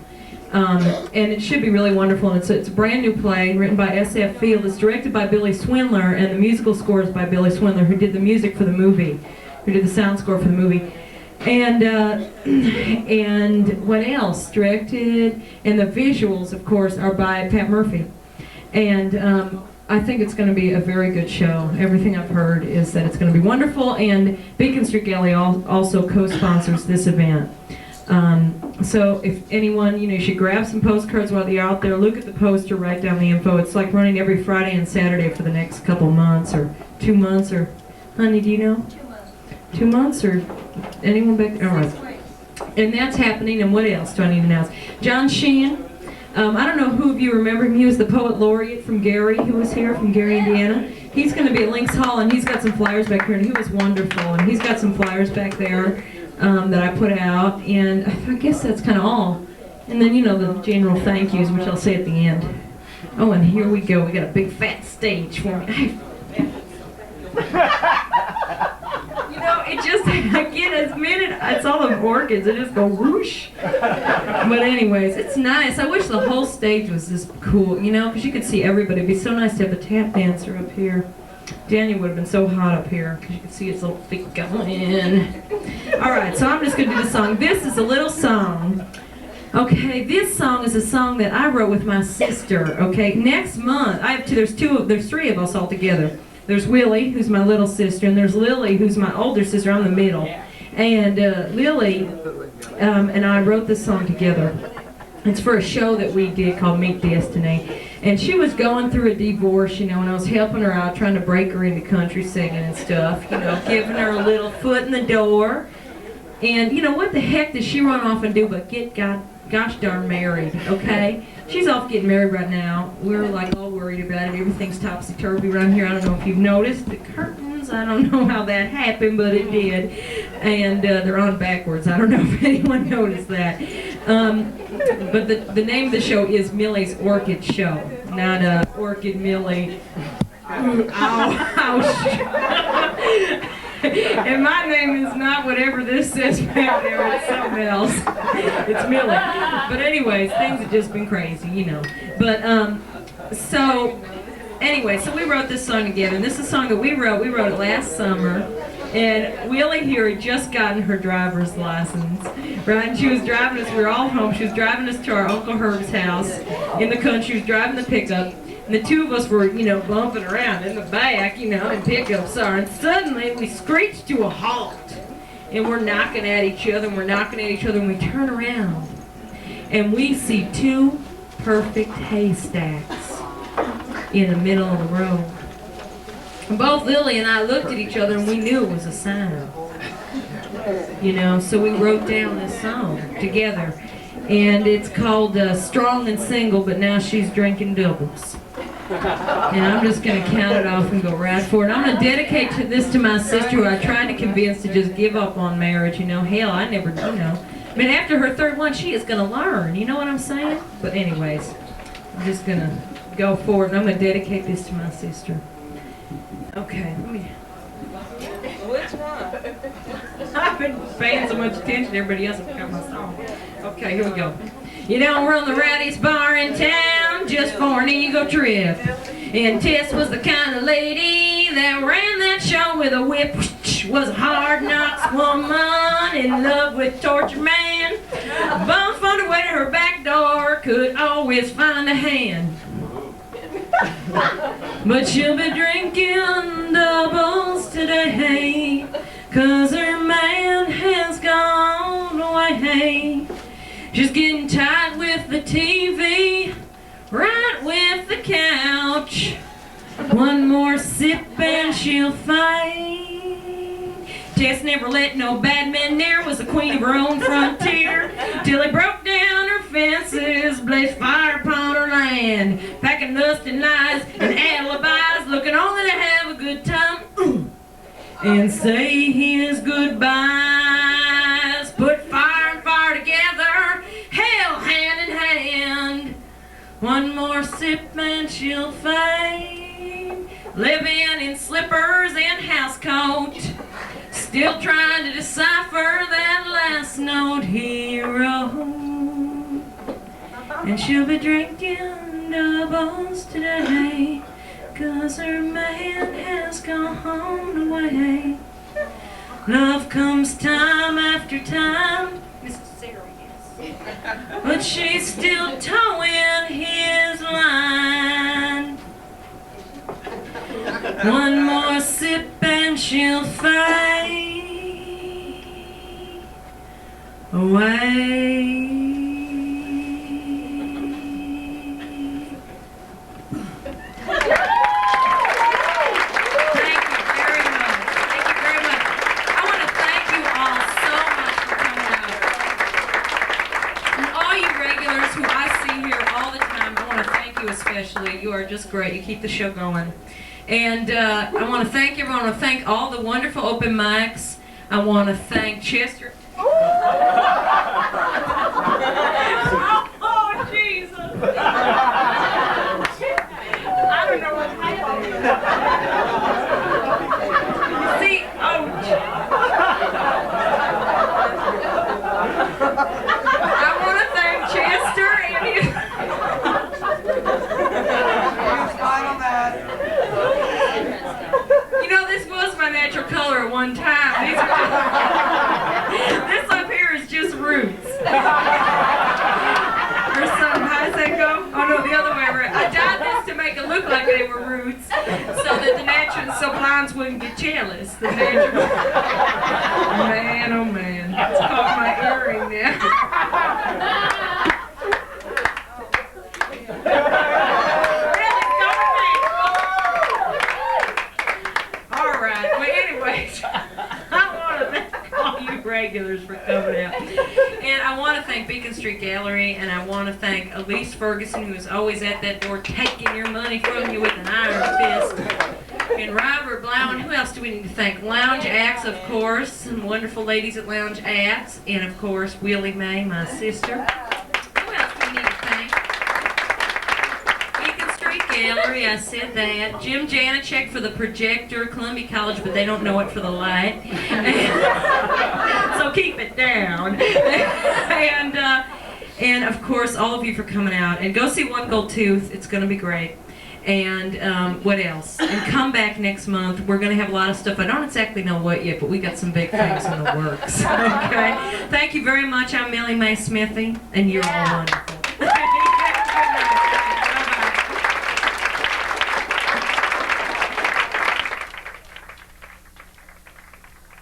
And it should be really wonderful. And it's a brand new play written by S.F. Field. It's directed by Billy Swindler, and the musical score is by Billy Swindler, who did the music for the movie, who did the sound score for the movie. And what else? Directed, and the visuals, of course, are by Pat Murphy. And I think it's going to be a very good show. Everything I've heard is that it's going to be wonderful, and Beacon Street Gallery also co-sponsors this event. So if anyone, you should grab some postcards while you're out there, look at the poster, write down the info. It's like running every Friday and Saturday for the next couple months, or 2 months, or, honey, do you know? 2 months, or anyone back there? All right. And that's happening, and what else do I need to announce? John Sheehan, I don't know who of you remember him. He was the poet laureate from Gary, who was here, from Gary, Indiana. He's going to be at Lynx Hall, and he's got some flyers back here, and he was wonderful. And he's got some flyers back there that I put out, and I guess that's kind of all. And then, the general thank yous, which I'll say at the end. Oh, and here we go. We got a big fat stage for me. It's all the orchids, they just go whoosh. But anyways, it's nice. I wish the whole stage was this cool, because you could see everybody. It'd be so nice to have a tap dancer up here. Daniel would have been so hot up here, because you could see his little feet going. Alright, so I'm just going to do the song. This is a little song. Okay, this song is a song that I wrote with my sister. Okay, next month, there's 3 of us all together. There's Willie, who's my little sister, and there's Lily, who's my older sister. I'm the middle. And Lily and I wrote this song together. It's for a show that we did called Meet Destiny. And she was going through a divorce, and I was helping her out, trying to break her into country singing and stuff, giving her a little foot in the door. And, what the heck does she run off and do but get gosh darn married, okay? She's off getting married right now. We're like all worried about it. Everything's topsy-turvy around here. I don't know if you've noticed the curtains. I don't know how that happened, but it did. And they're on backwards. I don't know if anyone noticed that. But the name of the show is Millie's Orchid Show, not Orchid Millie. Ouch. And my name is not whatever this says back there, it's something else. It's Millie. But anyways, things have just been crazy, But, so we wrote this song together, and this is a song that we wrote it last summer, and Willie here had just gotten her driver's license, right? And she was driving us, we were all home, she was driving us to our Uncle Herb's house in the country, she was driving the pickup. And the 2 of us were, bumping around in the back, and pickups are. And suddenly we screeched to a halt. And we're knocking at each other, and we turn around. And we see 2 perfect haystacks in the middle of the road. And both Lily and I looked at each other, and we knew it was a sign. So we wrote down this song together. And it's called Strong and Single, but now she's drinking doubles. And I'm just going to count it off and go right for it. I'm going to dedicate this to my sister, who I tried to convince to just give up on marriage. Hell, I never, I mean, after her 3rd one, she is going to learn. You know what I'm saying? But anyways, I'm just going to go forward. And I'm going to dedicate this to my sister. Okay, let me. Which one? I've been paying so much attention to everybody else. I've got my song. Okay, here we go. You don't run the rowdiest bar in town just for an ego trip. And Tess was the kind of lady that ran that show with a whip. Was a hard knocks woman in love with tortured man. Both found a way to her back door, could always find a hand. But she'll be drinking doubles today, 'cause her man has gone away. She's getting tight with the TV, right with the couch. One more sip and she'll fight. Tess never let no bad men near, was the queen of her own frontier, till he broke down her fences, blazed fire upon her land, packing lust and lies and alibis, looking only to have a good time and say his goodbyes. Put fire and fire together, hell hand in hand. One more sip and she'll fade, living in slippers and housecoat, still trying to decipher that last note he wrote. And she'll be drinking doubles today, 'cause her man has gone away. Love comes time after time, Mr. Sarah, yes, but she's still towing his line. One more sip and she'll fade away. Especially, you are just great. You keep the show going. And I want to thank everyone. I want to thank all the wonderful open mics. I want to thank Chester. Oh, Jesus. I don't know what's happening. See, I want to thank Chester and you. You know, this was my natural color at one time. This up here is just roots. Or something. How does that go? Oh no, the other way around. I dyed this to make it look like they were roots, so that the natural, so blinds wouldn't get jealous. The natural. Man, oh man, it's caught my earring now. Regulars for coming out. And I want to thank Beacon Street Gallery, and I want to thank Elise Ferguson, who is always at that door taking your money from you with an iron fist. And Robert Blau, and who else do we need to thank? Lounge Acts, of course, some wonderful ladies at Lounge Acts, and of course Willie Mae, my sister. Who else do we need to thank? Beacon Street Gallery, I said that. Jim Janacek for the projector, Columbia College, but they don't know it for the light. So keep it down. And of course, all of you for coming out. And go see One Gold Tooth. It's going to be great. And what else? And come back next month. We're going to have a lot of stuff. I don't exactly know what yet, but we got some big things in the works. Okay? Thank you very much. I'm Millie Mae Smithy, and you're all wonderful.